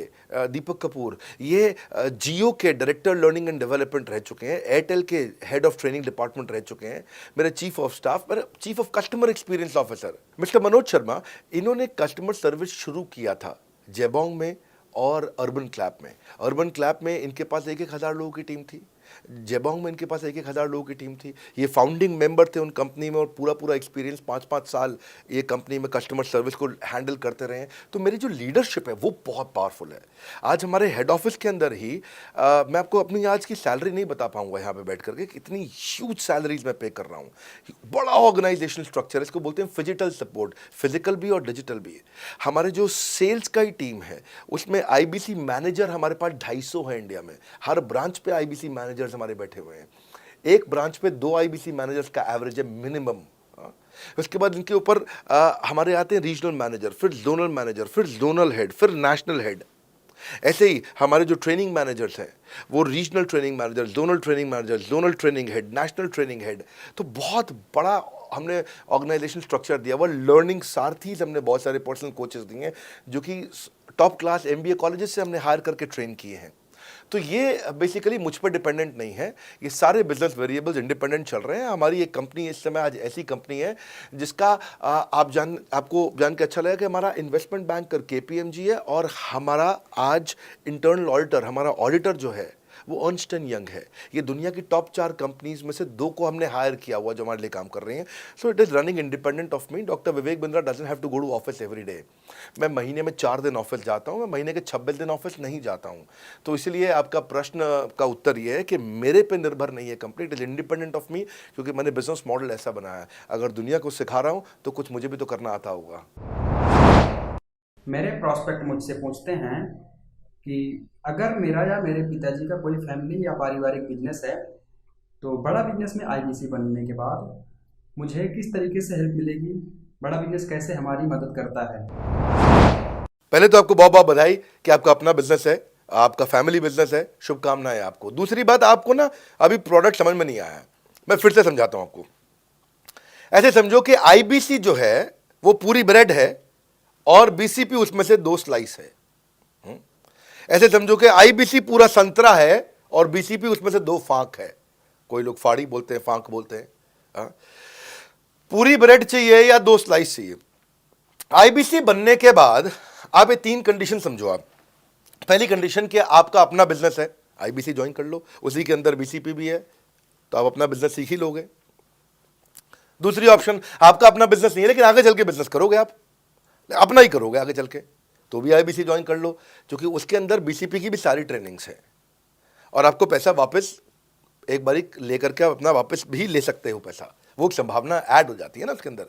Deepak Kapoor, ये जियो के डायरेक्टर लर्निंग एंड डेवलपमेंट रह चुके हैं, एयरटेल के हेड ऑफ ट्रेनिंग डिपार्टमेंट रह चुके हैं। मेरे चीफ ऑफ स्टाफ, मेरे chief of customer experience officer mister Manoj Sharma, इन्होंने कस्टमर सर्विस शुरू किया था जेबोंग में और अर्बन क्लैप में। अर्बन क्लैप में इनके पास 1-1 हज़ार लोगों की टीम थी। जेबोंग में इनके पास 1,000 लोगों की टीम थी। ये फाउंडिंग मेंबर थे उन कंपनी में और पूरा एक्सपीरियंस 5-5 साल ये कंपनी में कस्टमर सर्विस को हैंडल करते रहे हैं। तो मेरी जो लीडरशिप है वो बहुत पावरफुल है। आज हमारे हेड ऑफिस के अंदर ही मैं आपको अपनी आज की सैलरी नहीं बता पाऊंगा यहाँ पे बैठ करके, कितनी ह्यूज सैलरीज मैं पे कर रहा हूँ। बड़ा ऑर्गेनाइजेशनल स्ट्रक्चर, इसको बोलते हैं फिजिटल सपोर्ट, फिजिकल भी और डिजिटल भी। हमारे जो सेल्स का ही टीम है उसमें आईबीसी मैनेजर हमारे पास 250 है इंडिया में। हर ब्रांच पे आईबीसी मैनेजर्स हमारे बैठे हुए हैं। एक ब्रांच पे 2 आईबीसी मैनेजर्स का एवरेज है मिनिमम। उसके बाद इनके ऊपर हमारे आते हैं रीजनल मैनेजर, फिर जोनल मैनेजर, फिर जोनल हेड, फिर नेशनल हेड। ऐसे ही हमारे जो ट्रेनिंग मैनेजर्स हैं वो regional training manager, zonal training manager, zonal training head, national training head. तो बहुत बड़ा हमने ऑर्गेनाइजेशन स्ट्रक्चर दिया हुआ। लर्निंग सारथीज हमने बहुत सारे पर्सनल कोचेस दिए हैं जो कि टॉप क्लास एमबीए कॉलेजेस से हमने हायर करके ट्रेन किए हैं। तो ये बेसिकली मुझ पर डिपेंडेंट नहीं है, ये सारे बिजनेस वेरिएबल्स इंडिपेंडेंट चल रहे हैं। हमारी एक कंपनी इस समय आज ऐसी कंपनी है जिसका आपको जान के अच्छा लगेगा कि हमारा इन्वेस्टमेंट बैंकर केपीएमजी है और हमारा आज इंटरनल ऑडिटर, हमारा ऑडिटर जो है वो अर्न्स्ट एंड यंग है। ये दुनिया की टॉप 4 कंपनीज में से 2 को हमने हायर किया हुआ जो हमारे लिए काम कर रही हैं। So it is running independent of me. Doctor Vivek Bindra doesn't have to go to office every day. मैं महीने में 4 दिन ऑफिस जाता हूँ, मैं महीने के 26 दिन ऑफिस नहीं जाता हूँ। तो इसलिए आपका प्रश्न का उत्तर ये है कि मेरे पे निर्भर नहीं है company, it is independent of मी, क्योंकि मैंने बिजनेस मॉडल ऐसा बनाया है। अगर दुनिया को सिखा रहा हूँ तो कुछ मुझे भी तो करना आता होगा। मेरे प्रॉस्पेक्ट मुझसे पूछते हैं कि अगर मेरा या मेरे पिताजी का कोई फैमिली या पारिवारिक बिजनेस है तो बड़ा बिजनेस में आईबीसी बनने के बाद मुझे किस तरीके से हेल्प मिलेगी, बड़ा बिजनेस कैसे हमारी मदद करता है। पहले तो आपको बहुत बहुत बधाई कि आपका अपना बिजनेस है, आपका फैमिली बिजनेस है, शुभकामनाएं आपको। दूसरी बात, आपको ना अभी प्रोडक्ट समझ में नहीं आया है, मैं फिर से समझाता हूं आपको। ऐसे समझो कि आईबीसी जो है वो पूरी ब्रेड है और बीसीपी उसमें से 2 स्लाइस है। ऐसे समझो कि आईबीसी पूरा संतरा है और बीसीपी उसमें से 2 फांक है। कोई लोग फाड़ी बोलते हैं, फांक बोलते हैं। पूरी ब्रेड चाहिए या 2 स्लाइस चाहिए। आईबीसी बनने के बाद आप ये 3 कंडीशन समझो। आप पहली कंडीशन कि आपका अपना बिजनेस है, आईबीसी ज्वाइन कर लो, उसी के अंदर बीसीपी भी है, तो आप अपना बिजनेस सीख ही लोगे। दूसरी ऑप्शन, आपका अपना बिजनेस नहीं है लेकिन आगे चल के बिजनेस करोगे, आप अपना ही करोगे आगे चल के, तो भी आईबीसी ज्वाइन कर लो, क्योंकि उसके अंदर बीसीपी की भी सारी ट्रेनिंग्स है और आपको पैसा वापस एक बारी लेकर के आप अपना वापस भी ले सकते हो पैसा, वो संभावना ऐड हो जाती है ना उसके अंदर।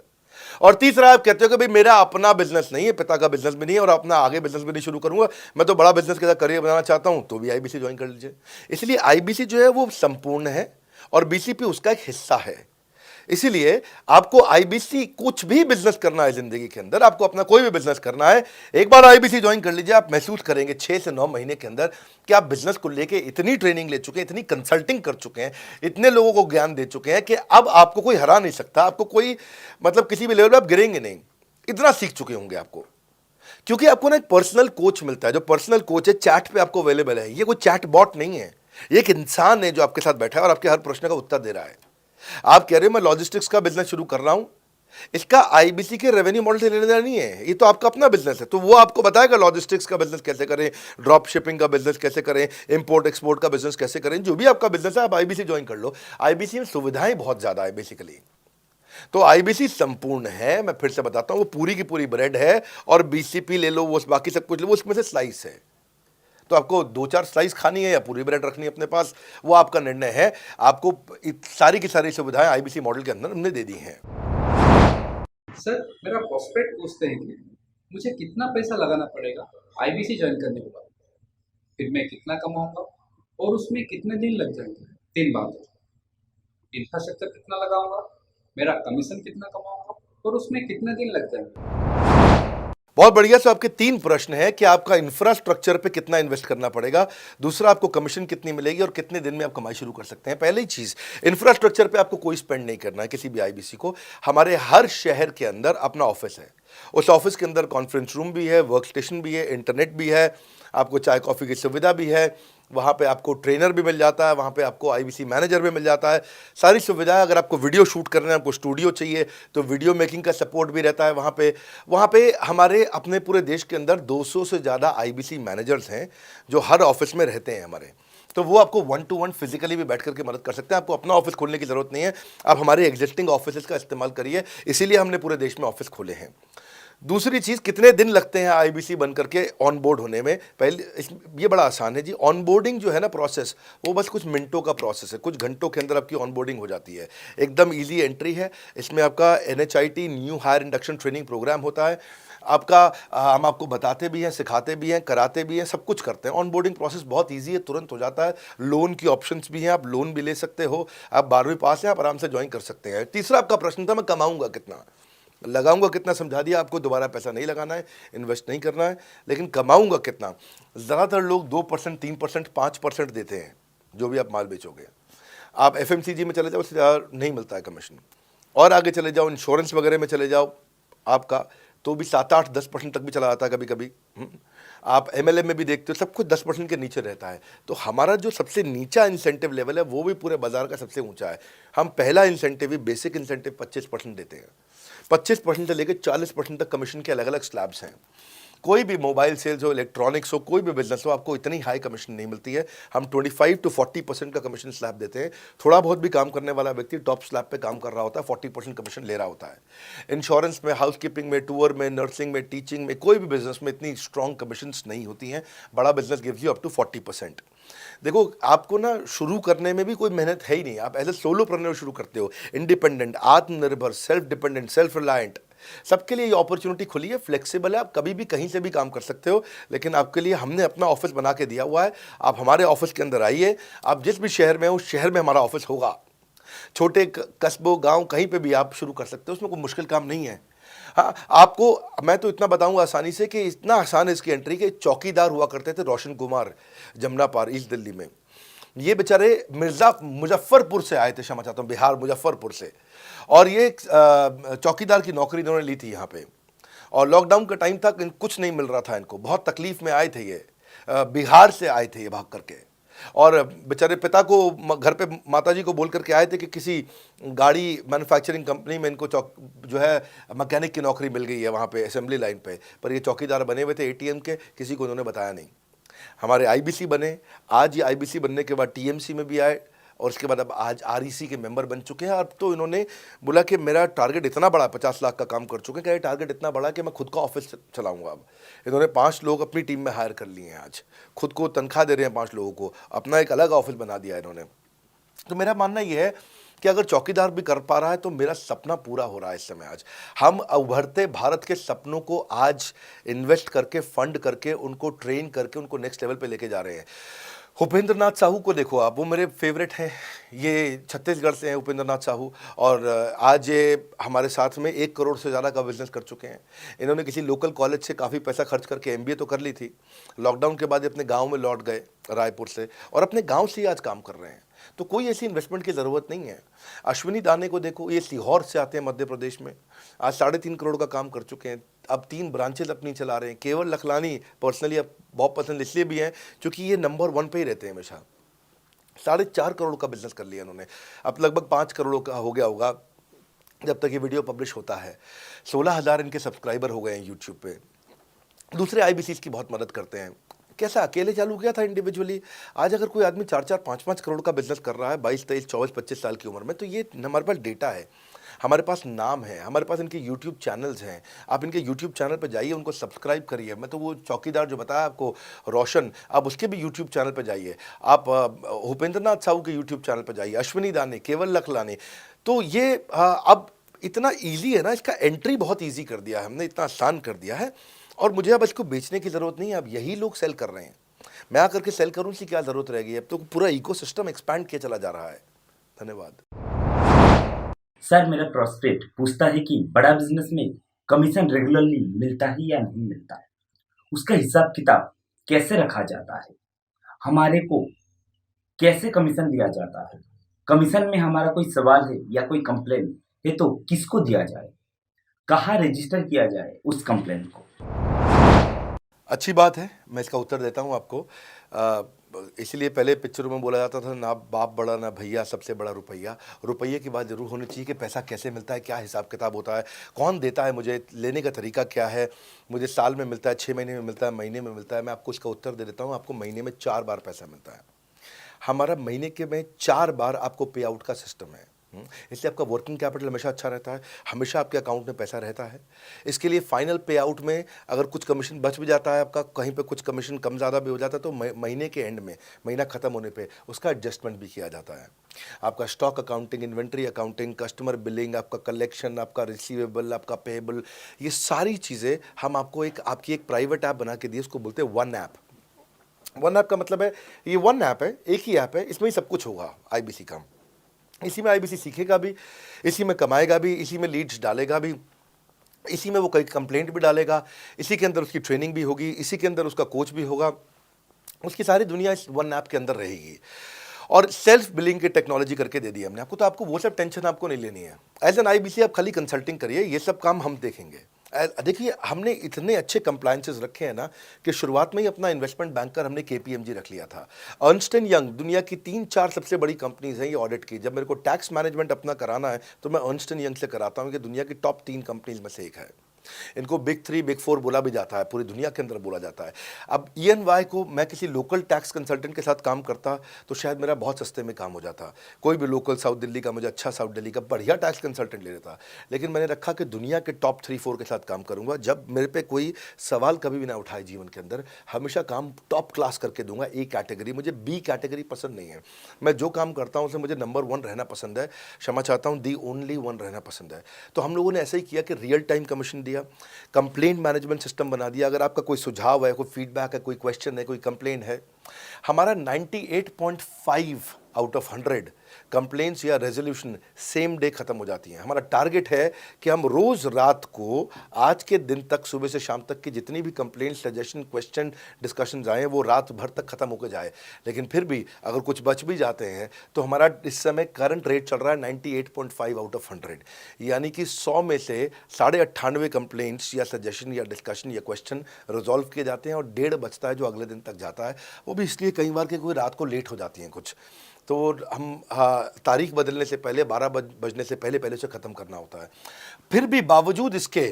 और तीसरा, आप कहते हो कि भाई मेरा अपना बिजनेस नहीं है, पिता का बिजनेस भी नहीं है और अपना आगे बिजनेस भी नहीं शुरू करूंगा, मैं तो बड़ा बिजनेस के साथ करियर बनाना चाहता हूं, तो भी आईबीसी ज्वाइन कर लीजिए। इसलिए आईबीसी जो है वो संपूर्ण है और बीसीपी उसका एक हिस्सा है। इसीलिए आपको आईबीसी, कुछ भी बिजनेस करना है जिंदगी के अंदर, आपको अपना कोई भी बिजनेस करना है, एक बार आईबीसी ज्वाइन कर लीजिए। आप महसूस करेंगे 6 से 9 महीने के अंदर कि आप बिजनेस को लेके इतनी ट्रेनिंग ले चुके हैं, इतनी कंसल्टिंग कर चुके हैं, इतने लोगों को ज्ञान दे चुके हैं कि अब आपको कोई हरा नहीं सकता। आपको कोई मतलब किसी भी लेवल पर आप गिरेंगे नहीं, इतना सीख चुके होंगे आपको। क्योंकि आपको ना एक पर्सनल कोच मिलता है, जो पर्सनल कोच है चैट पे आपको अवेलेबल है। ये कोई चैट बॉट नहीं है, ये एक इंसान है जो आपके साथ बैठा है और आपके हर प्रश्न का उत्तर दे रहा है। आप कह रहे हो मैं लॉजिस्टिक्स का बिजनेस शुरू कर रहा हूं, इसका आईबीसी के रेवेन्यू मॉडल से लेने देना नहीं है, ये तो आपका अपना बिजनेस है। तो वो आपको बताएगा लॉजिस्टिक्स का बिजनेस कैसे करें, ड्रॉप शिपिंग का बिजनेस कैसे करें, इंपोर्ट एक्सपोर्ट का बिजनेस कैसे करें, जो भी आपका बिजनेस है आप आईबीसी ज्वाइन कर लो। आईबीसी में सुविधाएं बहुत ज्यादा है बेसिकली। तो आईबीसी संपूर्ण है, मैं फिर से बताता हूं, वो पूरी की पूरी ब्रेड है और बीसीपी ले लो, वो बाकी सब कुछ ले लो, उसमें से स्लाइस है। तो आपको 2-4 स्लाइस खानी है या पूरी ब्रेड रखनी है अपने पास, वो आपका निर्णय है। आपको सारी की सारी सुविधाएं आईबीसी मॉडल के अंदर हमने दे दी हैं। सर, मेरा प्रॉस्पेक्ट पूछते हैं कि मुझे कितना पैसा लगाना पड़ेगा आईबीसी ज्वाइन करने के बाद, फिर मैं कितना कमाऊंगा और उसमें कितने दिन लग जाएंगे। 3 बात, इंफ्रास्ट्रक्चर कितना लगाऊंगा, मेरा कमीशन कितना कमाऊंगा और उसमें कितने दिन लग जाएंगे। बहुत बढ़िया। सो आपके 3 प्रश्न हैं कि आपका इंफ्रास्ट्रक्चर पे कितना इन्वेस्ट करना पड़ेगा, दूसरा आपको कमीशन कितनी मिलेगी और कितने दिन में आप कमाई शुरू कर सकते हैं। पहली चीज, इंफ्रास्ट्रक्चर पे आपको कोई स्पेंड नहीं करना है किसी भी आईबीसी को। हमारे हर शहर के अंदर अपना ऑफिस है, उस ऑफिस के अंदर कॉन्फ्रेंस रूम भी है, वर्क स्टेशन भी है, इंटरनेट भी है, आपको चाय कॉफ़ी की सुविधा भी है, वहाँ पे आपको ट्रेनर भी मिल जाता है, वहाँ पे आपको आईबीसी मैनेजर भी मिल जाता है, सारी सुविधाएं। अगर आपको वीडियो शूट करना है, आपको स्टूडियो चाहिए तो वीडियो मेकिंग का सपोर्ट भी रहता है वहाँ पे हमारे अपने पूरे देश के अंदर 200 से ज़्यादा आईबीसी मैनेजर्स हैं जो हर ऑफिस में रहते हैं हमारे। तो वो आपको 1-to-1 फिजिकली भी बैठ करके मदद कर सकते हैं। आपको अपना ऑफिस खोलने की ज़रूरत नहीं है, आप हमारे एग्जिस्टिंग ऑफिस का इस्तेमाल करिए, इसीलिए हमने पूरे देश में ऑफिस खोले हैं। दूसरी चीज़, कितने दिन लगते हैं आईबीसी बन करके ऑन बोर्ड होने में? पहले ये बड़ा आसान है जी। ऑन बोर्डिंग जो है ना प्रोसेस, वो बस कुछ मिनटों का प्रोसेस है, कुछ घंटों के अंदर आपकी ऑन बोर्डिंग हो जाती है। एकदम ईजी एंट्री है। इसमें आपका NHIT new hire induction training programme होता है। आपका हम आपको बताते भी हैं, सिखाते भी हैं, कराते भी हैं, सब कुछ करते हैं। ऑन बोर्डिंग प्रोसेस बहुत ईजी है, तुरंत हो जाता है। लोन की ऑप्शंस भी हैं, आप लोन भी ले सकते हो। आप 12वीं पास हैं, आप आराम से ज्वाइन कर सकते हैं। तीसरा आपका प्रश्न था, मैं कमाऊंगा कितना, लगाऊंगा कितना, समझा दिया आपको। दोबारा पैसा नहीं लगाना है, इन्वेस्ट नहीं करना है, लेकिन कमाऊंगा कितना। ज़्यादातर लोग 2%, 3%, 5% देते हैं जो भी आप माल बेचोगे। आप FMCG में चले जाओ, उससे ज़्यादा नहीं मिलता है कमीशन। और आगे चले जाओ, इंश्योरेंस वगैरह में चले जाओ आपका, तो भी 7, 8, 10% तक भी चला जाता है कभी कभी। आप MLM में भी देखते हो, सब कुछ 10% के नीचे रहता है। तो हमारा जो सबसे नीचा इंसेंटिव लेवल है वो भी पूरे बाजार का सबसे ऊंचा है। हम पहला इंसेंटिव भी, बेसिक इंसेंटिव 25% देते हैं। 25% से लेकर 40% तक कमीशन के अलग अलग स्लैब्स हैं। कोई भी मोबाइल सेल्स हो, इलेक्ट्रॉनिक्स हो, कोई भी बिजनेस हो, आपको इतनी हाई कमीशन नहीं मिलती है। हम 25 to 40% का कमीशन स्लैब देते हैं। थोड़ा बहुत भी काम करने वाला व्यक्ति टॉप स्लैब पे काम कर रहा होता है, 40% कमीशन ले रहा होता है। इंश्योरेंस में, हाउसकीपिंग में, टूर में, नर्सिंग में, टीचिंग में, कोई भी बिजनेस में इतनी स्ट्रॉन्ग कमीशंस नहीं होती हैं। बड़ा business gives you up to 40%। देखो, आपको ना शुरू करने में भी कोई मेहनत है ही नहीं। आप एज ए सोलोप्रेन्योर शुरू करते हो, इंडिपेंडेंट, आत्मनिर्भर, सेल्फ डिपेंडेंट, सेल्फ रिलायंट, सबके लिए ये अपॉर्चुनिटी खुली है। फ्लेक्सिबल है, आप कभी भी कहीं से भी काम कर सकते हो। लेकिन आपके लिए हमने अपना ऑफिस बना के दिया हुआ है। आप हमारे ऑफिस के अंदर आइए, आप जिस भी शहर में हो, उस शहर में हमारा ऑफिस होगा। छोटे कस्बों, गांव, कहीं पे भी आप शुरू कर सकते हो, उसमें कोई मुश्किल काम नहीं है। हाँ, आपको मैं तो इतना बताऊंगा आसानी से कि इतना आसान है इसकी एंट्री कि चौकीदार हुआ करते थे रोशन कुमार, जमुना पार, ईस्ट दिल्ली में। ये बेचारे मुजफ्फरपुर से आए थे, क्षमा चाहता हूँ, बिहार मुजफ्फरपुर से। और ये चौकीदार की नौकरी इन्होंने ली थी यहाँ पे। और लॉकडाउन का टाइम था, कुछ नहीं मिल रहा था इनको, बहुत तकलीफ में आए थे ये। बिहार से आए थे ये भाग करके। और बेचारे पिता को घर पे माताजी को बोल करके आए थे कि किसी गाड़ी मैन्युफैक्चरिंग कंपनी में इनको जो है मैकेनिक की नौकरी मिल गई है वहाँ पे असेंबली लाइन पे। पर ये चौकीदार बने हुए थे ATM के, किसी को उन्होंने बताया नहीं। हमारे IBC बने। आज ये IBC बनने के बाद TMC में भी आए, और उसके बाद अब आज REC के मेंबर बन चुके हैं। अब तो इन्होंने बोला कि मेरा टारगेट इतना बड़ा, 50 लाख का काम कर चुके हैं, कि टारगेट इतना बड़ा कि मैं खुद का ऑफिस चलाऊंगा। अब इन्होंने 5 लोग अपनी टीम में हायर कर लिए हैं। आज खुद को तनख्वाह दे रहे हैं 5 लोगों को, अपना एक अलग ऑफिस बना दिया इन्होंने। तो मेरा मानना यह है कि अगर चौकीदार भी कर पा रहा है तो मेरा सपना पूरा हो रहा है इस समय। आज हम उभरते भारत के सपनों को आज इन्वेस्ट करके, फंड करके, उनको ट्रेन करके, उनको नेक्स्ट लेवल पे लेके जा रहे हैं। उपेंद्र नाथ साहू को देखो आप, वो मेरे फेवरेट हैं। ये छत्तीसगढ़ से हैं उपेंद्र नाथ साहू, और आज ये हमारे साथ में 1 करोड़ से ज़्यादा का बिजनेस कर चुके हैं। इन्होंने किसी लोकल कॉलेज से काफ़ी पैसा खर्च करके MBA तो कर ली थी। लॉकडाउन के बाद ये अपने गांव में लौट गए रायपुर से, और अपने गांव से ही आज काम कर रहे हैं। तो कोई ऐसी इन्वेस्टमेंट की ज़रूरत नहीं है। अश्विनी दाने को देखो, ये सीहोर से आते हैं मध्य प्रदेश में, आज 3.5 करोड़ का काम कर चुके हैं। अब 3 ब्रांचेज अपनी चला रहे हैं। केवल लखलानी पर्सनली अब बहुत पसंद इसलिए भी हैं क्योंकि ये नंबर 1 पे ही रहते हैं हमेशा। 4.5 करोड़ का बिजनेस कर लिया इन्होंने। अब लगभग 5 करोड़ का हो गया होगा जब तक ये वीडियो पब्लिश होता है। 16,000 इनके सब्सक्राइबर हो गए हैं यूट्यूब पे। दूसरे IBCs की बहुत मदद करते हैं। कैसा अकेले चालू किया था इंडिविजुअली, आज अगर कोई आदमी 4-4, 5-5 करोड़ का बिजनेस कर रहा है 22, 23, 24, 25 साल की उम्र में, तो ये हमारे पास डेटा है, हमारे पास नाम है, हमारे पास इनके YouTube चैनल्स हैं। आप इनके YouTube चैनल पर जाइए, उनको सब्सक्राइब करिए। मैं तो वो चौकीदार जो बताया आपको रोशन, आप उसके भी YouTube चैनल पर जाइए। आप उपेंद्र नाथ साहू के YouTube चैनल पर जाइए, अश्विनी दाने, केवल लखलानी। तो ये अब इतना ईजी है ना, इसका एंट्री बहुत ईजी कर दिया है हमने, इतना आसान कर दिया है। और मुझे अब इसको बेचने की ज़रूरत नहीं है, अब यही लोग सेल कर रहे हैं। मैं आकर के सेल करूँ इसकी क्या ज़रूरत रहेगी? अब तो पूरा इकोसिस्टम एक्सपैंड किया चला जा रहा है। धन्यवाद। सर, मेरा प्रोस्पेक्ट पूछता है कि बड़ा बिजनेस में कमीशन रेगुलरली मिलता है या नहीं मिलता है, उसका हिसाब किताब कैसे रखा जाता है, हमारे को कैसे कमीशन दिया जाता है, कमीशन में हमारा कोई सवाल है या कोई कंप्लेन है तो किसको दिया जाए, कहाँ रजिस्टर किया जाए उस कंप्लेन को। अच्छी बात है, मैं इसका उत्तर देता हूँ आपको। इसलिए पहले पिक्चरों में बोला जाता था, ना बाप बड़ा ना भैया, सबसे बड़ा रुपया। रुपये की बात ज़रूर होनी चाहिए कि पैसा कैसे मिलता है, क्या हिसाब किताब होता है, कौन देता है, मुझे लेने का तरीका क्या है, मुझे साल में मिलता है, 6 महीने में मिलता है, महीने में मिलता है। मैं आपको इसका उत्तर दे देता हूँ। आपको महीने में 4 बार पैसा मिलता है। हमारा महीने के में 4 बार आपको पे आउट का सिस्टम है। इसलिए आपका वर्किंग कैपिटल हमेशा अच्छा रहता है, हमेशा आपके अकाउंट में पैसा रहता है। इसके लिए फाइनल पे आउट में अगर कुछ कमीशन बच भी जाता है आपका, कहीं पे कुछ कमीशन कम ज़्यादा भी हो जाता है, तो महीने के एंड में, महीना ख़त्म होने पे उसका एडजस्टमेंट भी किया जाता है। आपका stock accounting, inventory accounting, customer billing, आपका कलेक्शन, आपका रिसीवेबल, आपका पेएबल, ये सारी चीज़ें हम आपको आपकी एक प्राइवेट ऐप बना के दिए, उसको बोलते हैं वन ऐप। वन ऐप का मतलब है ये वन ऐप है, एक ही ऐप है, इसमें ही सब कुछ होगा आईबीसी का। इसी में आईबीसी सीखेगा भी, इसी में कमाएगा भी, इसी में लीड्स डालेगा भी, इसी में वो कई कंप्लेंट भी डालेगा, इसी के अंदर उसकी ट्रेनिंग भी होगी, इसी के अंदर उसका कोच भी होगा, उसकी सारी दुनिया इस वन ऐप के अंदर रहेगी। और सेल्फ बिलिंग की टेक्नोलॉजी करके दे दी हमने आपको, तो आपको वो सब टेंशन आपको नहीं लेनी है। एज एन आईबीसी आप खाली कंसल्टिंग करिए, ये सब काम हम देखेंगे। देखिए हमने इतने अच्छे कंप्लायंसेस रखे हैं ना कि शुरुआत में ही अपना इन्वेस्टमेंट बैंकर हमने केपीएमजी रख लिया था। अर्नस्ट एंड यंग दुनिया की 3-4 सबसे बड़ी कंपनीज हैं ये ऑडिट की। जब मेरे को टैक्स मैनेजमेंट अपना कराना है तो मैं अर्नस्ट एंड यंग से कराता हूँ, कि दुनिया की टॉप 3 कंपनीज में से एक है। इनको बिग 3, बिग 4 बोला भी जाता है, पूरी दुनिया के अंदर बोला जाता है। अब EY को मैं किसी लोकल टैक्स कंसल्टेंट के साथ काम करता तो शायद मेरा बहुत सस्ते में काम हो जाता। कोई भी लोकल साउथ दिल्ली का, मुझे अच्छा साउथ दिल्ली का बढ़िया टैक्स कंसल्टेंट ले लेता। लेकिन मैंने रखा कि दुनिया के टॉप 3-4 के साथ काम करूंगा। जब मेरे पे कोई सवाल कभी भी ना उठाए जीवन के अंदर, हमेशा काम टॉप क्लास करके दूंगा। ए कैटेगरी, मुझे बी कैटेगरी पसंद नहीं है। मैं जो काम करता हूँ उसमें मुझे नंबर 1 रहना पसंद है, क्षमा चाहता हूँ, दी ओनली 1 रहना पसंद है। तो हम लोगों ने ऐसा ही किया कि रियल टाइम कमीशन दिया, कंप्लेंट मैनेजमेंट सिस्टम बना दिया। अगर आपका कोई सुझाव है, कोई फीडबैक है, कोई क्वेश्चन है, कोई कंप्लेंट है, हमारा 98.5 आउट ऑफ 100 कंप्लेंट्स या रेजोल्यूशन सेम डे खत्म हो जाती हैं। हमारा टारगेट है कि हम रोज रात को, आज के दिन तक, सुबह से शाम तक की जितनी भी कंप्लेंट, सजेशन, क्वेश्चन, डिस्कशंस आए वो रात भर तक खत्म होकर जाए। लेकिन फिर भी अगर कुछ बच भी जाते हैं तो हमारा इस समय करंट रेट चल रहा है 98.5 आउट ऑफ 100, यानी कि 100 में से 98.5 कंप्लेंट्स या सजेशन या डिस्कशन या क्वेश्चन रिजॉल्व किए जाते हैं, और 1.5 बचता है जो अगले दिन तक जाता है। वो भी इसलिए कई बार कि कोई रात को लेट हो जाती हैं कुछ, तो हम तारीख बदलने से पहले, 12 बजने से पहले उसे ख़त्म करना होता है। फिर भी बावजूद इसके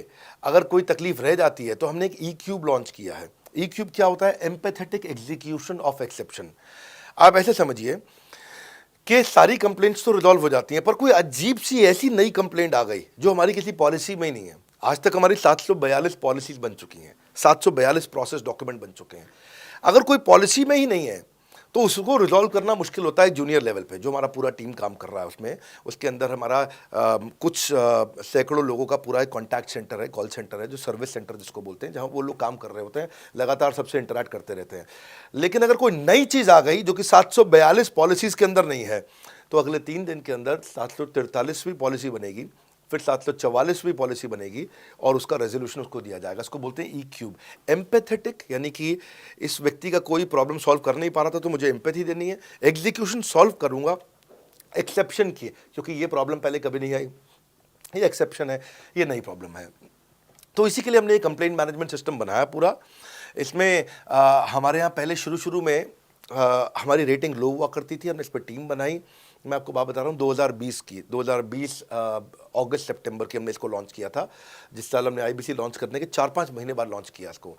अगर कोई तकलीफ रह जाती है तो हमने एक E-क्यूब लॉन्च किया है। E-क्यूब क्या होता है? Empathetic execution of exception. आप ऐसे समझिए कि सारी कंप्लेंट्स तो रिजॉल्व हो जाती हैं, पर कोई अजीब सी ऐसी नई कंप्लेंट आ गई जो हमारी किसी पॉलिसी में ही नहीं है। आज तक हमारी 742 पॉलिसीज बन चुकी हैं, 742 प्रोसेस डॉक्यूमेंट बन चुके हैं। अगर कोई पॉलिसी में ही नहीं है तो उसको रिजॉल्व करना मुश्किल होता है जूनियर लेवल पे, जो हमारा पूरा टीम काम कर रहा है उसमें। उसके अंदर हमारा कुछ सैकड़ों लोगों का पूरा एक कॉन्टैक्ट सेंटर है, कॉल सेंटर है, जो सर्विस सेंटर जिसको बोलते हैं, जहाँ वो लोग काम कर रहे होते हैं, लगातार सबसे इंटरैक्ट करते रहते हैं। लेकिन अगर कोई नई चीज़ आ गई जो कि 742 पॉलिसीज़ के अंदर नहीं है, तो अगले 3 दिन के अंदर 743वीं पॉलिसी बनेगी, फिर 744वीं पॉलिसी बनेगी, और उसका रेजोल्यूशन उसको दिया जाएगा। इसको बोलते हैं E-क्यूब। एम्पैथेटिक यानी कि इस व्यक्ति का कोई प्रॉब्लम सॉल्व कर नहीं पा रहा था तो मुझे एम्पैथी देनी है। एग्जीक्यूशन सॉल्व करूंगा एक्सेप्शन की, क्योंकि ये प्रॉब्लम पहले कभी नहीं आई, ये एक्सेप्शन है, ये नई प्रॉब्लम है। तो इसी के लिए हमने एक कंप्लेंट मैनेजमेंट सिस्टम बनाया पूरा। इसमें हमारे यहाँ पहले शुरू में हमारी रेटिंग लो हुआ करती थी, हमने इस पर टीम बनाई। मैं आपको बात बता रहा हूँ 2020 अगस्त सितंबर की हमने इसको लॉन्च किया था। जिस साल हमने आईबीसी लॉन्च करने के 4-5 महीने बाद लॉन्च किया इसको,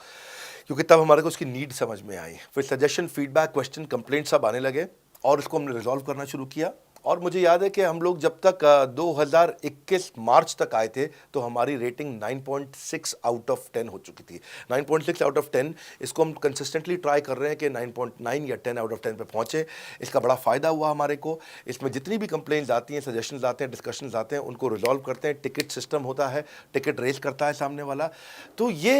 क्योंकि तब हमारे को उसकी नीड समझ में आई। फिर सजेशन, फीडबैक, क्वेश्चन, कंप्लेंट सब आने लगे, और इसको हमने रिजॉल्व करना शुरू किया। और मुझे याद है कि हम लोग जब तक 2021 मार्च तक आए थे तो हमारी रेटिंग 9.6 आउट ऑफ 10 हो चुकी थी। 9.6 आउट ऑफ 10, इसको हम कंसिस्टेंटली ट्राई कर रहे हैं कि 9.9 या 10 आउट ऑफ 10 पे पहुँचे। इसका बड़ा फ़ायदा हुआ हमारे को। इसमें जितनी भी कंप्लेंट्स आती हैं, सजेशंस आते हैं, डिस्कशंस आते हैं, उनको रिजॉल्व करते हैं। टिकट सिस्टम होता है, टिकट रेज करता है सामने वाला। तो ये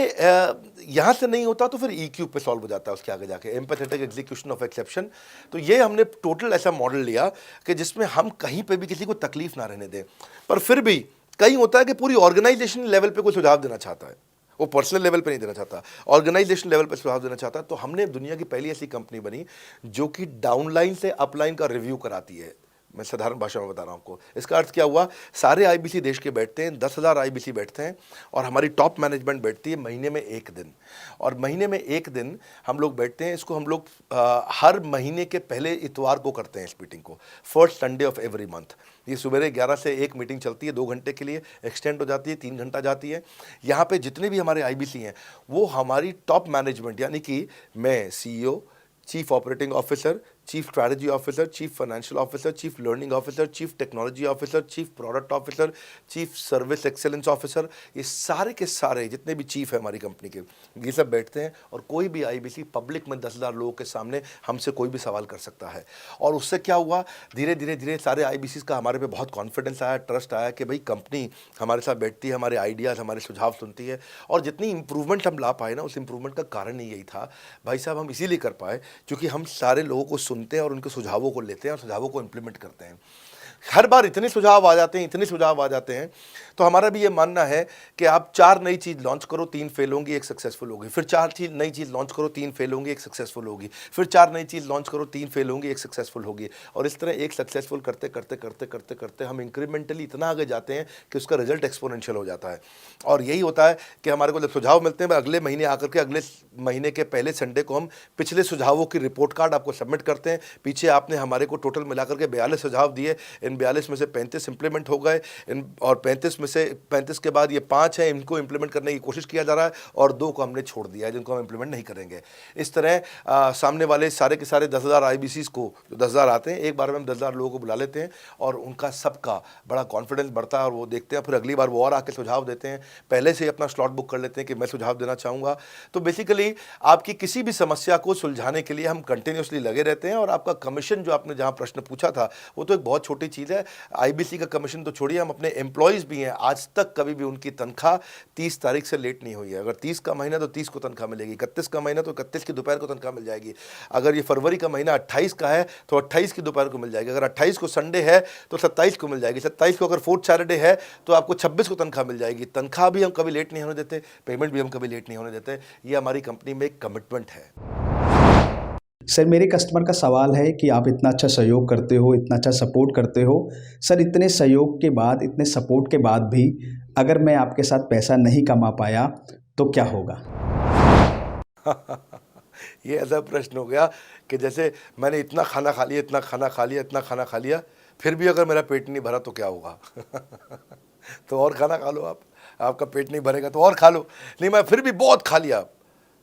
यहाँ से नहीं होता तो फिर E-क्यूब पे सॉल्व हो जाता है उसके आगे जाके, एम्पैथेटिक एग्जीक्यूशन ऑफ एक्सेप्शन। तो ये हमने टोटल ऐसा मॉडल लिया कि जिसमें हम कहीं पे भी किसी को तकलीफ ना रहने दें। पर फिर भी कहीं होता है कि पूरी ऑर्गेनाइजेशन लेवल पे कोई सुझाव देना चाहता है, वो पर्सनल लेवल पे नहीं देना चाहता, ऑर्गेनाइजेशन लेवल पे सुझाव देना चाहता है। तो हमने दुनिया की पहली ऐसी कंपनी बनी जो कि डाउनलाइन से अपलाइन का रिव्यू कराती है। मैं साधारण भाषा में बता रहा हूँ आपको। इसका अर्थ क्या हुआ? सारे आईबीसी देश के बैठते हैं, 10,000 आईबीसी बैठते हैं, और हमारी टॉप मैनेजमेंट बैठती है महीने में 1 दिन। और महीने में 1 दिन हम लोग बैठते हैं। इसको हम लोग हर महीने के पहले इतवार को करते हैं इस मीटिंग को, first Sunday off every month. ये सुबह 11 से 1 मीटिंग चलती है, 2 घंटे के लिए एक्सटेंड हो जाती है, 3 घंटा जाती है। यहाँ पे जितने भी हमारे आईबीसी हैं वो हमारी टॉप मैनेजमेंट, यानी कि मैं CEO, chief operating officer, chief strategy officer, chief financial officer, chief learning officer, chief technology officer, chief product officer, chief service excellence officer, ये सारे के सारे जितने भी चीफ है हमारी कंपनी के, ये सब बैठते हैं और कोई भी आईबीसी पब्लिक में 10,000 लोगों के सामने हमसे कोई भी सवाल कर सकता है। और उससे क्या हुआ, धीरे धीरे धीरे सारे आईबीसी का हमारे पे बहुत कॉन्फिडेंस आया, ट्रस्ट आया कि भाई कंपनी हमारे साथ बैठती है, हमारे आइडियाज़, हमारे सुझाव सुनती है। और जितनी इंप्रूवमेंट हम ला पाए ना, उस इंप्रूवमेंट का कारण ही यही था भाई साहब, हम इसीलिए कर पाए क्योंकि हम सारे लोगों को सुनते हैं और उनके सुझावों को लेते हैं और सुझावों को इम्प्लीमेंट करते हैं। हर बार इतने सुझाव आ जाते हैं, इतने सुझाव आ जाते हैं, तो हमारा भी ये मानना है कि आप 4 नई चीज़ लॉन्च करो, 3 फेल होंगी, 1 सक्सेसफुल होगी, फिर 4 नई चीज़ लॉन्च करो, 3 फेल होंगी, 1 सक्सेसफुल होगी, फिर 4 नई चीज़ लॉन्च करो, 3 फेल होंगी, 1 सक्सेसफुल होगी। और इस तरह एक सक्सेसफुल करते करते करते करते करते हम इंक्रीमेंटली इतना आगे जाते हैं कि उसका रिजल्ट एक्सपोनेंशियल हो जाता है। और यही होता है कि हमारे को जब सुझाव मिलते हैं, अगले महीने आकर के अगले महीने के पहले संडे को हम पिछले सुझावों की रिपोर्ट कार्ड आपको सबमिट करते हैं। पीछे आपने हमारे को टोटल मिलाकर के 42 सुझाव दिए, इन 42 में से 35 इंप्लीमेंट हो गए, और 35 में से 35 के बाद ये 5 हैं, इनको इंप्लीमेंट करने की कोशिश किया जा रहा है, और 2 को हमने छोड़ दिया है जिनको हम इंप्लीमेंट नहीं करेंगे। इस तरह सामने वाले सारे के सारे 10,000 आईबीसीज को, जो 10,000 आते हैं, एक बार में हम 10,000 लोगों को बुला लेते हैं और उनका सबका बड़ा कॉन्फिडेंस बढ़ता है और वो देखते हैं, फिर अगली बार वो और आके सुझाव देते हैं, पहले से ही अपना स्लॉट बुक कर लेते हैं कि मैं सुझाव देना चाहूँगा। तो बेसिकली आपकी किसी भी समस्या को सुलझाने के लिए हम कंटिन्यूसली लगे रहते हैं। और आपका कमीशन, जो आपने जहाँ प्रश्न पूछा था, वो तो एक बहुत छोटी चीज़ है। आईबीसी का कमीशन तो छोड़िए, हम अपने एम्प्लॉयज़ भी हैं, आज तक कभी भी उनकी तनख्वाह 30 तारीख से लेट नहीं हुई है। अगर 30 का महीना तो 30 को तनख्वाह मिलेगी, 31 का महीना तो 31 की दोपहर को तनख्वाह मिल जाएगी, अगर ये फरवरी का महीना 28 का है तो 28 की दोपहर को मिल जाएगी, अगर 28 को संडे है तो 27 को मिल जाएगी, 27 को अगर फोर्थ सैटरडे है तो आपको 26 को तनख्वाह मिल जाएगी। तनख्वाह भी हम कभी लेट नहीं होने देते, पेमेंट भी हम कभी लेट नहीं होने देते। ये हमारी कंपनी में एक कमिटमेंट है। सर, मेरे कस्टमर का सवाल है कि आप इतना अच्छा सहयोग करते हो, इतना अच्छा सपोर्ट करते हो, सर इतने सहयोग के बाद, इतने सपोर्ट के बाद भी अगर मैं आपके साथ पैसा नहीं कमा पाया तो क्या होगा? ये ऐसा प्रश्न हो गया कि जैसे मैंने इतना खाना खा लिया, इतना खाना खा लिया, इतना खाना खा लिया, फिर भी अगर मेरा पेट नहीं भरा तो क्या होगा? तो और खाना खा लो, आपका पेट नहीं भरेगा तो और खा लो। नहीं, मैं फिर भी बहुत खा लिया,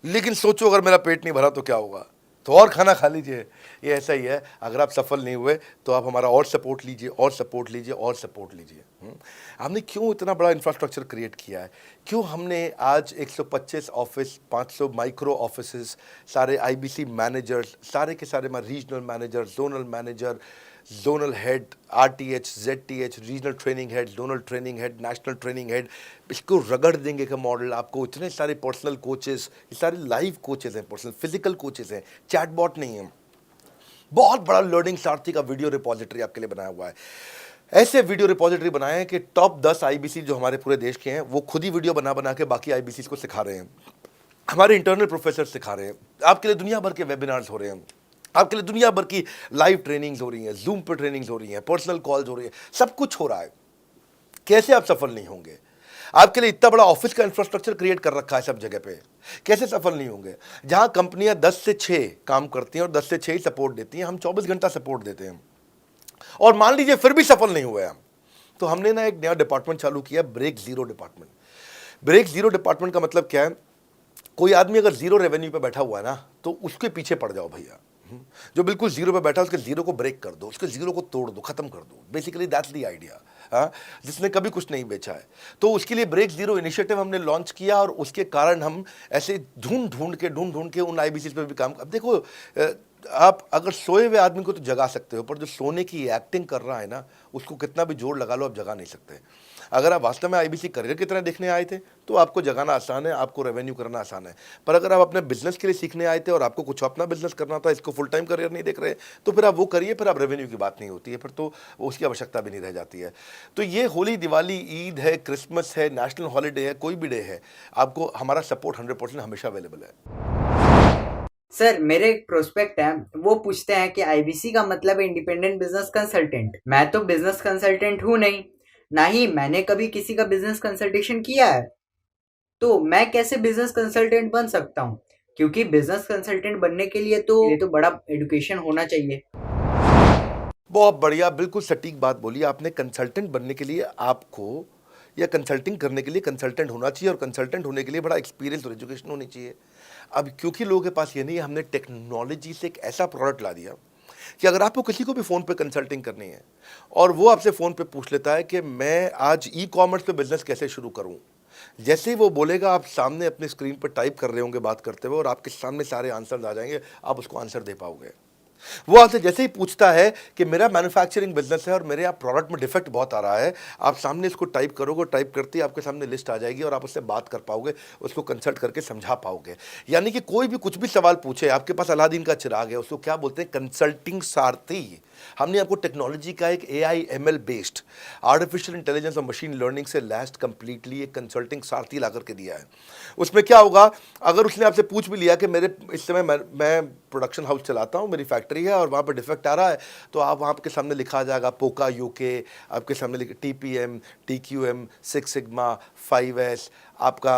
लेकिन सोचो अगर मेरा पेट नहीं भरा तो क्या होगा, तो और खाना खा लीजिए। ये ऐसा ही है, अगर आप सफल नहीं हुए तो आप हमारा और सपोर्ट लीजिए, और सपोर्ट लीजिए, और सपोर्ट लीजिए। हमने क्यों इतना बड़ा इंफ्रास्ट्रक्चर क्रिएट किया है, क्यों हमने आज 125 ऑफिस, 500 माइक्रो ऑफिसेस, सारे आईबीसी मैनेजर्स, सारे के सारे regional manager, zonal manager, zonal head, RTH, ZTH, regional training head, zonal training head, national training head, इसको रगड़ देंगे का मॉडल आपको। इतने सारे पर्सनल कोचेस, ये सारे लाइव कोचेस हैं, पर्सनल फिजिकल कोचेस हैं, चैटबॉट नहीं है। बहुत बड़ा लर्निंग सारथी का वीडियो रिपोजिटरी आपके लिए बनाया हुआ है। ऐसे वीडियो रिपोजिटरी बनाए हैं कि टॉप 10 आईबीसी जो हमारे पूरे देश के हैं, वो खुद ही वीडियो बना बना के बाकी आईबीसी को सिखा रहे हैं। हमारे इंटरनल प्रोफेसर सिखा रहे हैं, आपके लिए दुनिया भर के वेबिनार्स हो रहे हैं, आपके लिए दुनिया भर की लाइव ट्रेनिंग्स हो रही हैं, जूम पर ट्रेनिंग्स हो रही हैं, पर्सनल कॉल्स हो रही है, सब कुछ हो रहा है। कैसे आप सफल नहीं होंगे? आपके लिए इतना बड़ा ऑफिस का इंफ्रास्ट्रक्चर क्रिएट कर रखा है सब जगह पे, कैसे सफल नहीं होंगे? जहां कंपनियां 10 से 6 काम करती हैं और 10 से 6 ही सपोर्ट देती हैं, हम 24 घंटा सपोर्ट देते हैं, और मान लीजिए फिर भी सफल नहीं हुए हम, तो हमने ना एक नया डिपार्टमेंट चालू किया, break zero department. Break zero department का मतलब क्या है? कोई आदमी अगर जीरो रेवेन्यू पे बैठा हुआ है ना, तो उसके पीछे पड़ जाओ भैया। जो बिल्कुल जीरो पे बैठा है, उसके जीरो को ब्रेक कर दो, उसके जीरो को तोड़ दो, खत्म कर दो। Basically that's the idea. हाँ, जिसने कभी कुछ नहीं बेचा है, तो उसके लिए ब्रेक जीरो इनिशिएटिव हमने लॉन्च किया, और उसके कारण हम ऐसे ढूंढ ढूंढ के उन आईबीसी पे भी काम। अब देखो, आप अगर सोए हुए आदमी को तो जगा सकते हो, पर जो सोने की एक्टिंग कर रहा है ना, उसको कितना भी जोर लगा लो, आप जगा नहीं सकते। अगर आप वास्तव में आईबीसी करियर की तरह देखने आए थे तो आपको जगाना आसान है, आपको रेवेन्यू करना आसान है। पर अगर आप अपने बिजनेस के लिए सीखने आए थे और आपको कुछ अपना बिजनेस करना था, इसको फुल टाइम करियर नहीं देख रहे, तो फिर आप वो करिए, फिर आप रेवेन्यू की बात नहीं होती है, फिर तो उसकी आवश्यकता भी नहीं रह जाती है। तो ये होली, दिवाली, ईद है, क्रिसमस है, नेशनल हॉलीडे है, कोई भी डे है, आपको हमारा सपोर्ट 100% हमेशा अवेलेबल है। सर, मेरे एक प्रोस्पेक्ट है, वो पूछते हैं कि आईबीसी का मतलब है इंडिपेंडेंट बिजनेस कंसल्टेंट। मैं तो बिजनेस कंसल्टेंट हूँ नहीं, ना ही मैंने कभी किसी का बिजनेस कंसल्टेशन किया है, तो मैं कैसे बिजनेस कंसल्टेंट बन सकता हूँ? क्योंकि बिजनेस कंसल्टेंट बनने के लिए तो बड़ा एजुकेशन होना चाहिए। बहुत बढ़िया, बिल्कुल सटीक बात बोली आपने। कंसल्टेंट बनने के लिए आपको, या कंसल्टिंग करने के लिए कंसल्टेंट होना चाहिए, और कंसल्टेंट होने के लिए बड़ा एक्सपीरियंस और एजुकेशन होनी चाहिए। अब क्योंकि लोगों के पास ये नहीं है, हमने टेक्नोलॉजी से एक ऐसा प्रोडक्ट ला दिया कि अगर आपको किसी को भी फ़ोन पे कंसल्टिंग करनी है और वो आपसे फ़ोन पे पूछ लेता है कि मैं आज ई कॉमर्स पे बिज़नेस कैसे शुरू करूं, जैसे ही वो बोलेगा आप सामने अपनी स्क्रीन पर टाइप कर रहे होंगे बात करते हुए और आपके सामने सारे आंसर्स आ जाएंगे, आप उसको आंसर दे पाओगे। वो आपसे जैसे ही पूछता है कि मेरा मैन्युफैक्चरिंग बिजनेस है और मेरे यहाँ प्रोडक्ट में डिफेक्ट बहुत आ रहा है, आप सामने इसको टाइप करोगे, टाइप करते ही आपके सामने लिस्ट आ जाएगी और आप उससे बात कर पाओगे, उसको कंसल्ट करके समझा पाओगे। यानी कि कोई भी कुछ भी सवाल पूछे, आपके पास अलादीन का चिराग है, उसको क्या बोलते हैं, कंसल्टिंग सारथी। हमने आपको टेक्नोलॉजी का एक AI ML based artificial intelligence और मशीन लर्निंग से लैस्ड कंप्लीटली एक कंसल्टिंग सारथी ला करके दिया है। उसमें क्या होगा, अगर उसने आपसे पूछ भी लिया कि मेरे इस समय मैं प्रोडक्शन हाउस चलाता हूँ, मेरी फैक्ट्री है और वहाँ पर डिफेक्ट आ रहा है, तो आप वहाँ के सामने लिखा आ जाएगा पोका UK, आपके सामने TPM, TQM, 6 सिग्मा, 5S, आपका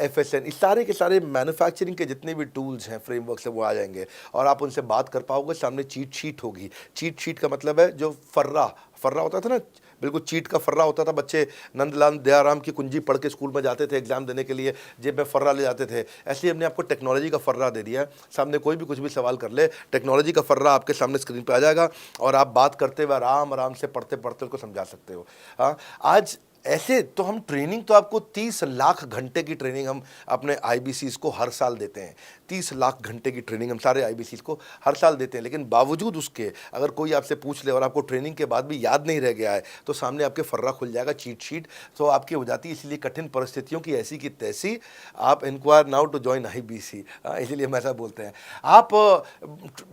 FSN, इस सारे के सारे मैन्युफैक्चरिंग के जितने भी टूल्स हैं, फ्रेमवर्क से वो आ जाएंगे और आप उनसे बात कर पाओगे। सामने चीट शीट होगी। चीट शीट का मतलब है जो फर्रा होता था ना, बिल्कुल चीट का फर्रा होता था। बच्चे नंदलाल दयाराम की कुंजी पढ़ के स्कूल में जाते थे एग्जाम देने के लिए, जेब में फर्रा ले जाते थे। ऐसे ही हमने आपको टेक्नोलॉजी का फर्रा दे दिया है। सामने कोई भी कुछ भी सवाल कर ले, टेक्नोलॉजी का फर्रा आपके सामने स्क्रीन पे आ जाएगा और आप बात करते हुए आराम से पढ़ते पढ़ते उसको समझा सकते हो। हाँ, आज ऐसे तो हम ट्रेनिंग तो आपको 30 लाख घंटे की ट्रेनिंग हम अपने IBCs को हर साल देते हैं। 30 लाख घंटे की ट्रेनिंग हम सारे IBCs को हर साल देते हैं। लेकिन बावजूद उसके अगर कोई आपसे पूछ ले और आपको ट्रेनिंग के बाद भी याद नहीं रह गया है, तो सामने आपके फर्रा खुल जाएगा, चीट शीट तो आपकी हो जाती है। इसलिए कठिन परिस्थितियों की ऐसी की तैसी, आप enquire now to join IBC, इसीलिए हम ऐसा बोलते हैं। आप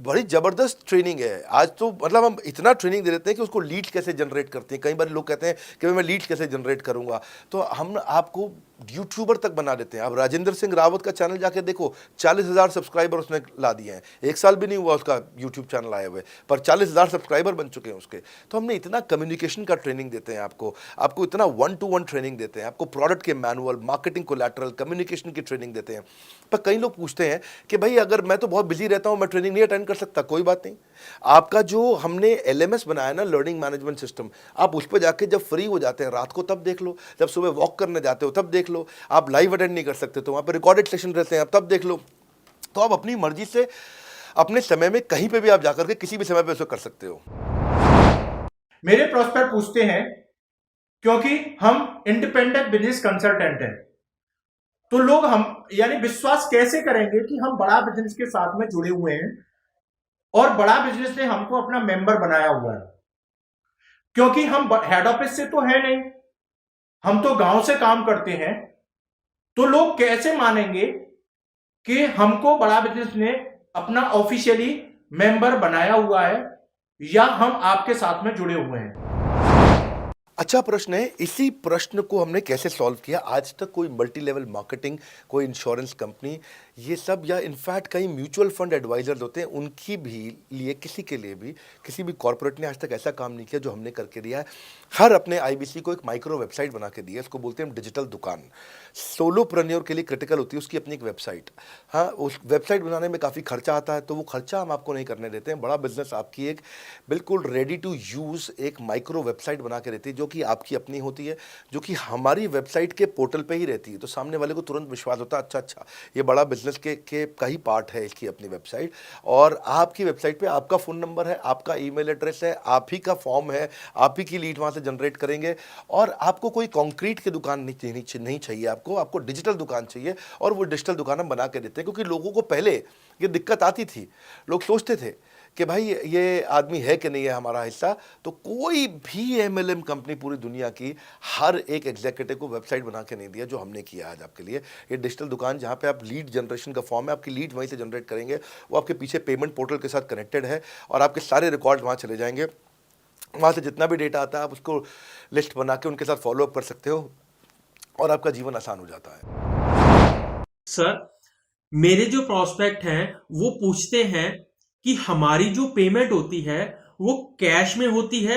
बड़ी ज़बरदस्त ट्रेनिंग है आज तो, मतलब हम इतना ट्रेनिंग दे देते हैं कि उसको लीड्स कैसे जनरेट करते हैं। कई बार लोग कहते हैं कि मैं लीड्स कैसे जनरेट करूंगा, तो हम आपको यूट्यूबर तक बना देते हैं। अब राजेंद्र सिंह रावत का चैनल जाके देखो, 40,000 सब्सक्राइबर उसने ला दिए हैं। 1 साल भी नहीं हुआ उसका यूट्यूब चैनल आए हुए, पर 40,000 सब्सक्राइबर बन चुके हैं उसके। तो हमने इतना कम्युनिकेशन का ट्रेनिंग देते हैं आपको इतना 1-to-1 ट्रेनिंग देते हैं, आपको प्रोडक्ट के मैनुअल, मार्केटिंग कोलैटरल, कम्युनिकेशन की ट्रेनिंग देते हैं। पर कई लोग पूछते हैं कि भाई अगर मैं तो बहुत बिजी रहता हूँ, मैं ट्रेनिंग नहीं अटेंड कर सकता। कोई बात नहीं, आपका जो हमने LMS बनाया ना, लर्निंग मैनेजमेंट सिस्टम, आप उस पर जाके जब फ्री हो जाते हैं रात को तब देख लो, जब सुबह वॉक करने जाते हो तब देख लो। आप लाइव अटेंड नहीं कर सकते तो वहाँ पर रिकॉर्डेड सेशन रहते हैं, आप तब देख लो। तो आप अपनी मर्जी से अपने समय में कहीं पे भी आप जाकर के किसी भी समय पे उसको कर सकते हो। मेरे प्रोस्पेक्ट पूछते हैं, क्योंकि हम इंडिपेंडेंट बिजनेस कंसल्टेंट हैं, तो लोग हम यानी विश्वास कैसे करेंगे कि हम बड़ा बिजनेस के साथ में जुड़े हुए हैं और बड़ा बिजनेस ने हमको अपना मेंबर बनाया हुआ है। क्योंकि हम हेड ऑफिस से तो है नहीं, हम तो गांव से काम करते हैं, तो लोग कैसे मानेंगे कि हमको बड़ा बिजनेस ने अपना ऑफिशियली मेंबर बनाया हुआ है या हम आपके साथ में जुड़े हुए हैं। अच्छा प्रश्न है। इसी प्रश्न को हमने कैसे सॉल्व किया, आज तक कोई मल्टी लेवल मार्केटिंग, कोई इंश्योरेंस कंपनी, ये सब, या इनफैक्ट कई म्यूचुअल फंड एडवाइजर्स होते हैं, उनकी भी लिए किसी के लिए भी किसी भी कॉर्पोरेट ने आज तक ऐसा काम नहीं किया जो हमने करके दिया है। हर अपने IBC को एक माइक्रो वेबसाइट बना के दी है, इसको बोलते हैं डिजिटल दुकान। सोलोप्रेन्योर के लिए क्रिटिकल होती है उसकी अपनी एक वेबसाइट। हाँ, उस वेबसाइट बनाने में काफ़ी खर्चा आता है, तो वो खर्चा हम आपको नहीं करने देते हैं। बड़ा बिजनेस आपकी एक बिल्कुल रेडी टू यूज़ एक माइक्रो वेबसाइट बना के रहती है, जो कि आपकी अपनी होती है, जो कि हमारी वेबसाइट के पोर्टल पे ही रहती है। तो सामने वाले को तुरंत विश्वास होता है, अच्छा ये बड़ा बिजनेस के का ही पार्ट है इसकी अपनी वेबसाइट। और आपकी वेबसाइट पे आपका फ़ोन नंबर है, आपका ईमेल एड्रेस है, आप ही का फॉर्म है, आप ही की लीड वहाँ से जनरेट करेंगे। और आपको कोई कॉन्क्रीट की दुकान नहीं चाहिए, आपको डिजिटल दुकान चाहिए। और वो डिजिटल दुकान हम बना के देते हैं, क्योंकि लोगों को पहले ये दिक्कत आती थी, लोग सोचते थे कि भाई ये आदमी है कि नहीं है हमारा हिस्सा। तो कोई भी MLM कंपनी पूरी दुनिया की हर एक एग्जीक्यूटिव को वेबसाइट बना के नहीं दिया जो हमने किया आज आपके लिए। ये डिजिटल दुकान जहाँ पे आप लीड जनरेशन का फॉर्म है, आपकी लीड वहीं से जनरेट करेंगे, वो आपके पीछे पेमेंट पोर्टल के साथ कनेक्टेड है और आपके सारे रिकॉर्ड वहाँ चले जाएंगे। वहाँ से जितना भी डेटा आता है आप उसको लिस्ट बना के उनके साथ फॉलोअप कर सकते हो और आपका जीवन आसान हो जाता है। सर, मेरे जो प्रोस्पेक्ट हैं वो पूछते हैं कि हमारी जो पेमेंट होती है वो कैश में होती है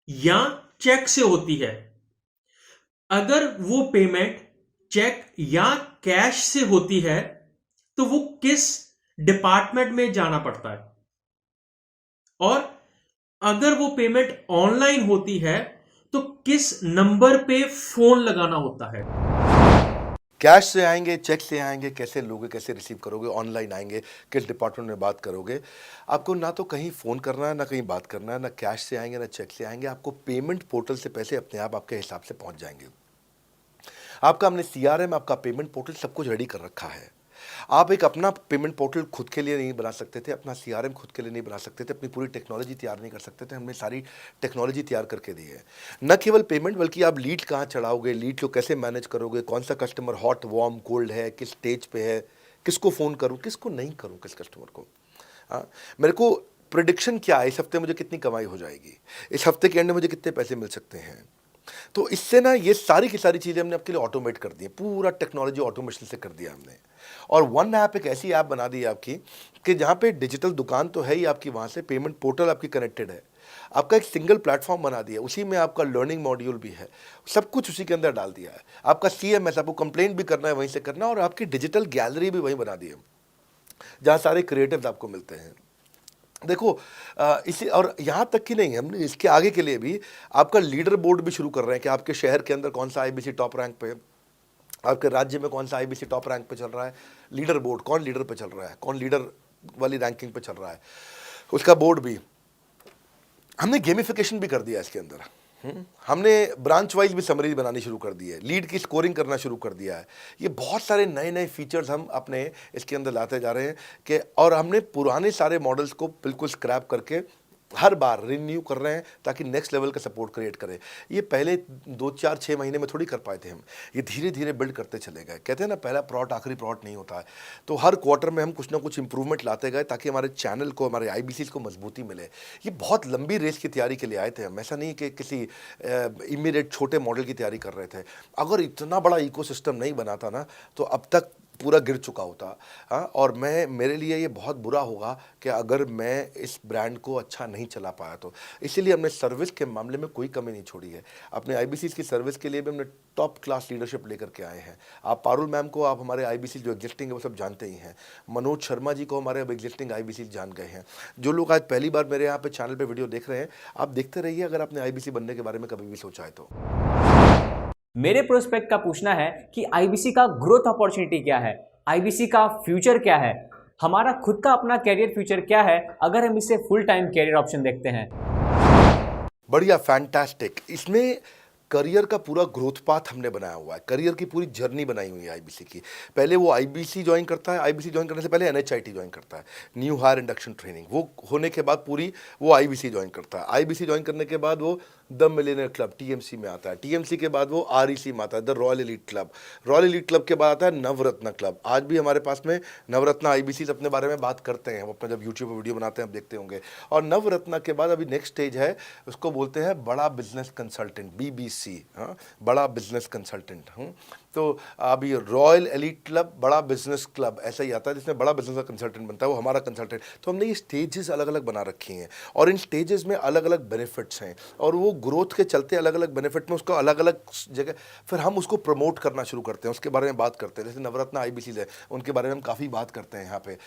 या चेक से होती है। अगर वो पेमेंट चेक या कैश से होती है तो वो किस डिपार्टमेंट में जाना पड़ता है, और अगर वो पेमेंट ऑनलाइन होती है तो किस नंबर पे फोन लगाना होता है। कैश से आएंगे, चेक से आएंगे, कैसे लोगे, कैसे रिसीव करोगे, ऑनलाइन आएंगे, किस डिपार्टमेंट में बात करोगे। आपको ना तो कहीं फ़ोन करना है, ना कहीं बात करना है, ना कैश से आएंगे, ना चेक से आएंगे। आपको पेमेंट पोर्टल से पैसे अपने आप आपके हिसाब से पहुंच जाएंगे। आपका हमने CRM, आपका पेमेंट पोर्टल सब कुछ रेडी कर रखा है। आप एक अपना पेमेंट पोर्टल खुद के लिए नहीं बना सकते थे, अपना CRM खुद के लिए नहीं बना सकते थे, अपनी पूरी टेक्नोलॉजी तैयार नहीं कर सकते थे। हमने सारी टेक्नोलॉजी तैयार करके दी है। न केवल पेमेंट, बल्कि आप लीड कहाँ चढ़ाओगे, लीड को कैसे मैनेज करोगे, कौन सा कस्टमर हॉट, वार्म, कोल्ड है, किस स्टेज पे है, किसको फ़ोन करूँ, किसको नहीं करूँ, किस कस्टमर को। हाँ, मेरे को प्रिडिक्शन क्या है, इस हफ्ते मुझे कितनी कमाई हो जाएगी, इस हफ्ते के एंड में मुझे कितने पैसे मिल सकते हैं। तो इससे ना ये सारी की सारी चीज़ें हमने आपके लिए ऑटोमेट कर दी है, पूरा टेक्नोलॉजी ऑटोमेशन से कर दिया हमने। और वन ऐप एक ऐसी ऐप बना दी है आपकी कि जहाँ पे डिजिटल दुकान तो है ही आपकी, वहाँ से पेमेंट पोर्टल आपकी कनेक्टेड है, आपका एक सिंगल प्लेटफॉर्म बना दिया, उसी में आपका लर्निंग मॉड्यूल भी है, सब कुछ उसी के अंदर डाल दिया है। आपका CMS, आपको कंप्लेंट भी करना है वहीं से करना, और आपकी डिजिटल गैलरी भी वहीं बना दी है, जहाँ सारे क्रिएटिव्स आपको मिलते हैं। देखो इसी, और यहाँ तक कि नहीं, हमने इसके आगे के लिए भी आपका लीडर बोर्ड भी शुरू कर रहे हैं कि आपके शहर के अंदर कौन सा IBC टॉप रैंक पे, आपके राज्य में कौन सा IBC टॉप रैंक पे चल रहा है, लीडर बोर्ड कौन लीडर पे चल रहा है, कौन लीडर वाली रैंकिंग पे चल रहा है, उसका बोर्ड भी। हमने गेमिफिकेशन भी कर दिया इसके अंदर। हमने ब्रांच वाइज भी समरी बनानी शुरू कर दी है, लीड की स्कोरिंग करना शुरू कर दिया है। ये बहुत सारे नए नए फीचर्स हम अपने इसके अंदर लाते जा रहे हैं कि, और हमने पुराने सारे मॉडल्स को बिल्कुल स्क्रैप करके हर बार रिन्यू कर रहे हैं ताकि नेक्स्ट लेवल का सपोर्ट क्रिएट करें। ये पहले 2, 4, 6 महीने में थोड़ी कर पाए थे हम, ये धीरे धीरे बिल्ड करते चले गए। कहते हैं ना, पहला प्लॉट आखिरी प्लॉट नहीं होता है। तो हर क्वार्टर में हम कुछ ना कुछ इंप्रूवमेंट लाते गए ताकि हमारे चैनल को, हमारे IBCs को मजबूती मिले। ये बहुत लंबी रेस की तैयारी के लिए आए थे हम, ऐसा नहीं कि किसी इमीडिएट छोटे मॉडल की तैयारी कर रहे थे। अगर इतना बड़ा इकोसिस्टम नहीं बनाता ना तो अब तक पूरा गिर चुका होता। हाँ, और मेरे लिए ये बहुत बुरा होगा कि अगर मैं इस ब्रांड को अच्छा नहीं चला पाया तो। इसीलिए हमने सर्विस के मामले में कोई कमी नहीं छोड़ी है। अपने IBCs की सर्विस के लिए भी हमने टॉप क्लास लीडरशिप लेकर के आए हैं। आप पारुल मैम को, आप हमारे IBC जो एग्जिस्टिंग है वो सब जानते ही हैं। मनोज शर्मा जी को हमारे अब एग्जिस्टिंग IBC जान गए हैं। जो लोग आज पहली बार मेरे यहाँ पे चैनल पे वीडियो देख रहे हैं, आप देखते रहिए अगर आपने IBC बनने के बारे में कभी भी सोचा है तो। मेरे प्रोस्पेक्ट का पूछना है कि IBC का ग्रोथ अपॉर्चुनिटी क्या है, IBC का फ्यूचर क्या है, हमारा खुद का अपना कैरियर फ्यूचर क्या है अगर हम इसे फुल टाइम कैरियर ऑप्शन देखते हैं। बढ़िया, फैंटास्टिक। इसमें करियर का पूरा ग्रोथ पाथ हमने बनाया हुआ है, करियर की पूरी जर्नी बनाई हुई है IBC की। पहले वो IBC ज्वाइन करता है, IBC ज्वाइन करने से पहले NHIT ज्वाइन करता है, न्यू हायर इंडक्शन ट्रेनिंग। वो होने के बाद पूरी वो IBC ज्वाइन करता है। IBC ज्वाइन करने के बाद वो द मिलेनियर क्लब TMC में आता है। TMC के बाद वो REC में आता है, the royal elite club. Royal elite club के बाद आता है नवरत्न क्लब। आज भी हमारे पास में नवरत्न IBCs अपने बारे में बात करते हैं, हम अपना जब यूट्यूब पर वीडियो बनाते हैं आप देखते होंगे। और नवरत्न के बाद अभी नेक्स्ट स्टेज है, उसको बोलते हैं बड़ा बिजनेस कंसल्टेंट, BBC। हाँ, बड़ा बिजनेस कंसल्टेंट। तो अभी रॉयल एलीट क्लब, बड़ा बिजनेस क्लब, ऐसा ही आता है जिसमें बड़ा बिजनेस का कंसल्टेंट बनता है, वो हमारा कंसल्टेंट। तो हमने ये स्टेजेस अलग अलग बना रखी हैं और इन स्टेजेस में अलग अलग बेनिफिट्स हैं और वो ग्रोथ के चलते अलग अलग बेनिफिट में उसको अलग अलग जगह फिर हम उसको प्रमोट करना शुरू करते हैं, उसके बारे में बात करते हैं। जैसे नवरत्न IBCs है, उनके बारे में हम काफ़ी बात करते हैं यहाँ पे।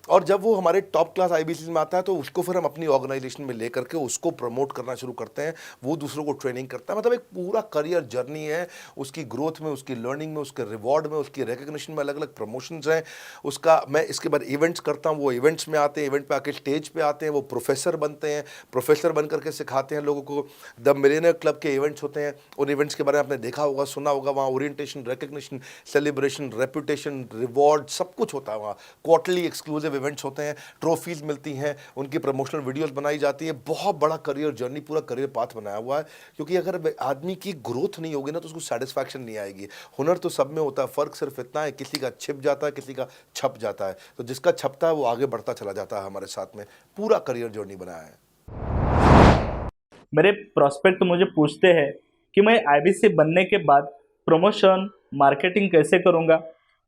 और जब वो हमारे टॉप क्लास IBCs में आता है तो उसको फिर हम अपनी ऑर्गेनाइजेशन में लेकर के उसको प्रमोट करना शुरू करते हैं, वो दूसरों को ट्रेनिंग करता है। मतलब एक पूरा करियर जर्नी है, उसकी ग्रोथ में, उसकी लर्निंग में, उसके रिवॉर्ड में, उसकी रिकग्निशन में अलग अलग प्रमोशंस हैं उसका। मैं इसके बाद इवेंट्स करता हूँ, वो इवेंट्स में आते हैं, इवेंट पे आके स्टेज पे आते हैं, वो प्रोफेसर बनते हैं, प्रोफेसर बन करके सिखाते हैं लोगों को। द मिलेनियर क्लब के इवेंट्स होते हैं, उन इवेंट्स के बारे में आपने देखा होगा, सुना होगा। वहाँ orientation, recognition, celebration, reputation, reward सब कुछ होता है वहाँ। क्वार्टरली एक्सक्लूसिव इवेंट्स होते हैं, ट्रॉफीज मिलती हैं, उनकी प्रमोशनल वीडियोस बनाई जाती है। बहुत बड़ा करियर जर्नी, पूरा करियर पाथ बनाया हुआ है। क्योंकि अगर आदमी की ग्रोथ नहीं होगी ना तो उसको सेटिस्फैक्शन नहीं आएगी। हुनर तो सब में होता है, फ़र्क सिर्फ इतना है किसी का छिप जाता है, किसी का छप जाता है। तो जिसका छपता है वो आगे बढ़ता चला जाता है। हमारे साथ में पूरा करियर जर्नी बनाया है। मेरे प्रोस्पेक्ट मुझे पूछते हैं कि मैं IBC बनने के बाद प्रमोशन, मार्केटिंग कैसे करूँगा,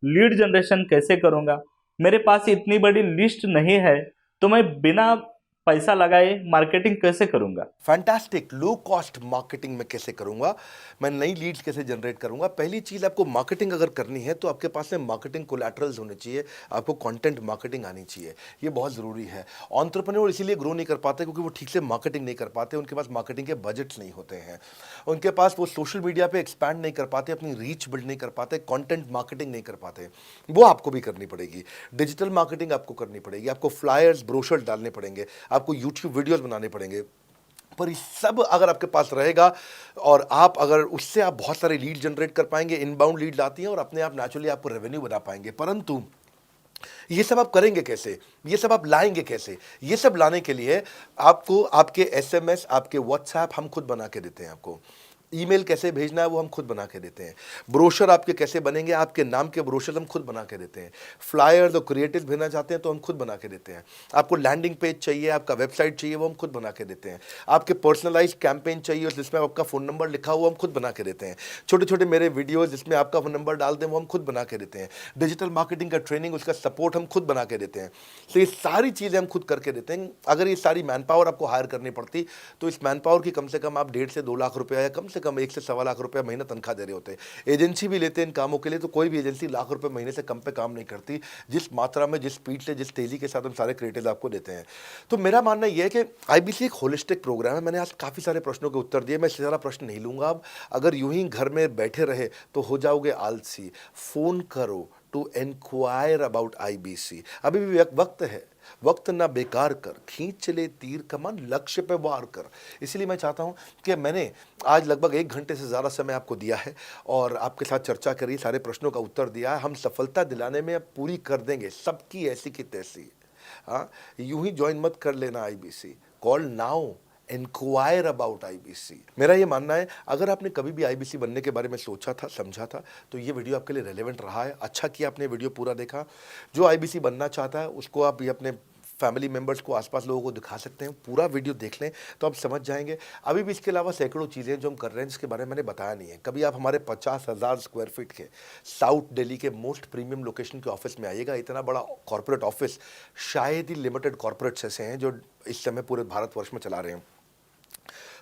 लीड जनरेशन कैसे करूँगा। मेरे पास इतनी बड़ी लिस्ट नहीं है, तो मैं बिना पैसा लगाए मार्केटिंग कैसे करूंगा? फैंटास्टिक। लो कॉस्ट मार्केटिंग में कैसे करूंगा, मैं नई लीड्स कैसे जनरेट करूंगा। पहली चीज़, आपको मार्केटिंग अगर करनी है तो आपके पास में मार्केटिंग कोलैटरल्स होने चाहिए, आपको कंटेंट मार्केटिंग आनी चाहिए, ये बहुत ज़रूरी है। एंटरप्रेन्योर इसीलिए ग्रो नहीं कर पाते क्योंकि वो ठीक से मार्केटिंग नहीं कर पाते, उनके पास मार्केटिंग के बजट्स नहीं होते हैं, उनके पास वो सोशल मीडिया पे एक्सपैंड नहीं कर पाते, अपनी रीच बिल्ड नहीं कर पाते, कंटेंट मार्केटिंग नहीं कर पाते। वो आपको भी करनी पड़ेगी। डिजिटल मार्केटिंग आपको करनी पड़ेगी, आपको फ्लायर्स ब्रोशर्स डालने पड़ेंगे, आपको यूट्यूब वीडियोस बनाने पड़ेंगे। पर ये सब अगर आपके पास रहेगा और आप अगर उससे आप बहुत सारे लीड जनरेट कर पाएंगे, इनबाउंड लीड आती हैं और अपने आप नेचुरली आपको रेवेन्यू बना पाएंगे। परंतु ये सब आप करेंगे कैसे, ये सब आप लाएंगे कैसे? ये सब लाने के लिए आपको आपके SMS, आपके व्हाट्सएप हम खुद बना के देते हैं, आपको ईमेल कैसे भेजना है वो हम खुद बना के देते हैं, ब्रोशर आपके कैसे बनेंगे, आपके नाम के ब्रोशर हम खुद बना के देते हैं, फ्लायर्स और क्रिएटिव भेजना चाहते हैं तो हम खुद बना के देते हैं, आपको लैंडिंग पेज चाहिए, आपका वेबसाइट चाहिए वो हम खुद बना के देते हैं, आपके पर्सनलाइज कैंपेन चाहिए जिसमें आपका फ़ोन नंबर लिखा हुआ हम खुद बना के देते हैं, छोटे छोटे मेरे वीडियोज़ जिसमें आपका फ़ोन नंबर डाल दें वो हम खुद बना के देते हैं, डिजिटल मार्केटिंग का ट्रेनिंग उसका सपोर्ट हम खुद बना के देते हैं। तो ये सारी चीज़ें हम खुद करके देते हैं। अगर ये सारी मैन पावर आपको हायर करनी पड़ती तो इस मैन पावर की कम से कम आप 1.5 से 2 लाख रुपया या कम से कम 1 से 1.25 लाख रुपया महीना तनख्वाह दे रहे होते हैं। एजेंसी भी लेते हैं इन कामों के लिए, तो कोई भी एजेंसी लाख रुपए महीने से कम पे काम नहीं करती, जिस मात्रा में, जिस स्पीड से, जिस तेजी के साथ हम सारे क्रिएटिव आपको देते हैं। तो मेरा मानना यह है कि IBC एक होलिस्टिक प्रोग्राम है। मैंने आज काफ़ी सारे प्रश्नों के उत्तर दिए, मैं इससे ज़्यादा प्रश्न नहीं लूँगा। अब अगर यूं ही घर में बैठे रहे तो हो जाओगे आलसी। फ़ोन करो टू इंक्वायर अबाउट IBC। अभी भी वक्त है, वक्त ना बेकार कर, खींच चले तीर कमान, लक्ष्य पे वार कर। इसलिए मैं चाहता हूँ कि मैंने आज लगभग 1 घंटे से ज़्यादा समय आपको दिया है और आपके साथ चर्चा करी, सारे प्रश्नों का उत्तर दिया है। हम सफलता दिलाने में अब पूरी कर देंगे सबकी ऐसी की तैसी। हाँ, यूं ही ज्वाइन मत कर लेना IBC, call now, enquire about IBC। मेरा ये मानना है, अगर आपने कभी भी IBC बनने के बारे में सोचा था, समझा था, तो ये वीडियो आपके लिए रेलेवेंट रहा है। अच्छा किया आपने वीडियो पूरा देखा। जो IBC बनना चाहता है उसको आप ये अपने फैमिली मेम्बर्स को, आसपास लोगों को दिखा सकते हैं। पूरा वीडियो देख लें तो आप समझ जाएंगे। अभी भी इसके अलावा सैकड़ों चीज़ें जो हम कर रहे हैं जिसके बारे में मैंने बताया नहीं है। कभी आप हमारे 50,000 स्क्वायर फीट के साउथ दिल्ली के मोस्ट प्रीमियम लोकेशन के ऑफिस में आइएगा। इतना बड़ा कॉर्पोरेट ऑफिस शायद ही लिमिटेड कॉर्पोरेट्स ऐसे हैं जो इस समय पूरे भारतवर्ष में चला रहे हैं।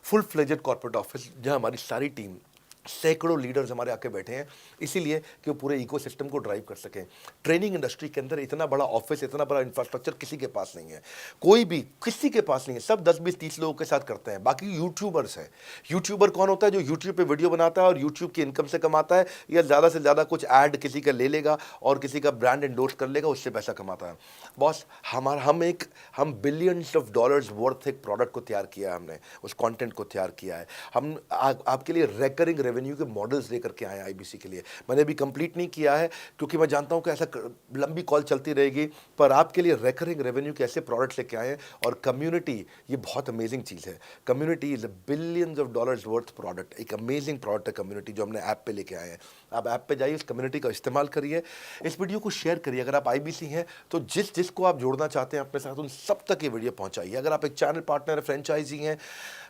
फुल फ्लेजेड कॉर्पोरेट ऑफिस जहां हमारी सारी टीम, सैकड़ों लीडर्स हमारे आके बैठे हैं, इसीलिए कि वो पूरे इकोसिस्टम को ड्राइव कर सकें। ट्रेनिंग इंडस्ट्री के अंदर इतना बड़ा ऑफिस, इतना बड़ा इंफ्रास्ट्रक्चर किसी के पास नहीं है, कोई भी किसी के पास नहीं है। सब 10, 20, 30 लोगों के साथ करते हैं। बाकी यूट्यूबर्स हैं। यूट्यूबर कौन होता है? जो यूट्यूब पे वीडियो बनाता है और यूट्यूब की इनकम से कमाता है, या ज़्यादा से ज़्यादा कुछ ऐड किसी का ले लेगा और किसी का ब्रांड एंडोर्स कर लेगा, उससे पैसा कमाता है। बॉस, हम बिलियंस ऑफ डॉलर्स वर्थ एक प्रोडक्ट को तैयार किया है, हमने उस कंटेंट को तैयार किया है। हम आपके लिए रेकरिंग रेवेन्यू के मॉडल्स लेकर के आए हैं IBC के लिए। मैंने अभी कंप्लीट नहीं किया है क्योंकि मैं जानता हूं कि ऐसा लंबी कॉल चलती रहेगी, पर आपके लिए रेकरिंग रेवेन्यू के ऐसे प्रोडक्ट्स लेके आए हैं। और कम्युनिटी, ये बहुत अमेजिंग चीज़ है। Community is billions of dollars worth product, एक अमेजिंग प्रोडक्ट है कम्युनिटी, जो हमने ऐप पे लेके आए हैं। आप ऐप पे जाइए, उस कम्युनिटी का इस्तेमाल करिए, इस वीडियो को शेयर करिए। अगर आप IBC हैं तो जिसको आप जोड़ना चाहते हैं अपने साथ, उन सब तक ये वीडियो पहुंचाइए। अगर आप एक चैनल पार्टनर, फ्रेंचाइजी हैं,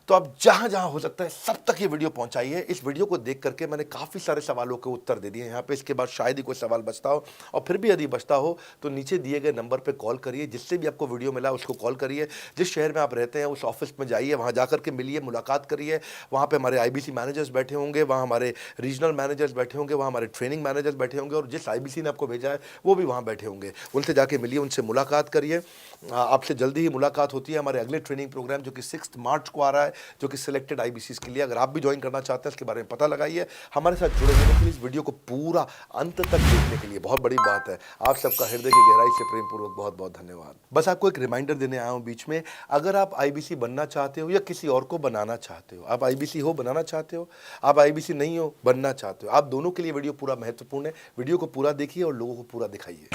तो आप जहां जहां हो सकता है सब तक ये वीडियो पहुंचाइए। इस वीडियो को देख करके मैंने काफ़ी सारे सवालों के उत्तर दे दिए यहाँ पे। इसके बाद शायद ही कोई सवाल बचता हो, और फिर भी यदि बचता हो तो नीचे दिए गए नंबर पे कॉल करिए। जिससे भी आपको वीडियो मिला उसको कॉल करिए। जिस शहर में आप रहते हैं उस ऑफिस में जाइए, वहाँ जा करके मिलिए, मुलाकात करिए। वहाँ पे हमारे IBC मैनेजर्स बैठे होंगे, वहाँ हमारे रीजनल मैनेजर्स बैठे होंगे, वहाँ हमारे ट्रेनिंग मैनेजर्स बैठे होंगे, और जिस IBC ने आपको भेजा है वो भी वहाँ बैठे होंगे। उनसे जाके मिलिए, उनसे मुलाकात करिए। आपसे जल्दी ही मुलाकात होती है। हमारे अगले ट्रेनिंग प्रोग्राम जो कि 6 मार्च को आ रहा है, जो कि सिलेक्टेड IBCs के लिए, अगर आप भी ज्वाइन करना चाहते हैं इसके बारे में पता लगाइए। हमारे साथ जुड़े रहने के लिए, इस वीडियो को पूरा अंत तक देखने के लिए बहुत बड़ी बात है। आप सबका हृदय की गहराई से प्रेम पूर्वक बहुत बहुत धन्यवाद। बस आपको एक रिमाइंडर देने आया हूं बीच में, अगर आप IBC बनना चाहते हो या किसी और को बनाना चाहते हो, आप IBC हो, बनाना चाहते हो, आप IBC नहीं हो, बनना चाहते हो, आप दोनों के लिए वीडियो पूरा महत्वपूर्ण है। वीडियो को पूरा देखिए और लोगों को पूरा दिखाइए।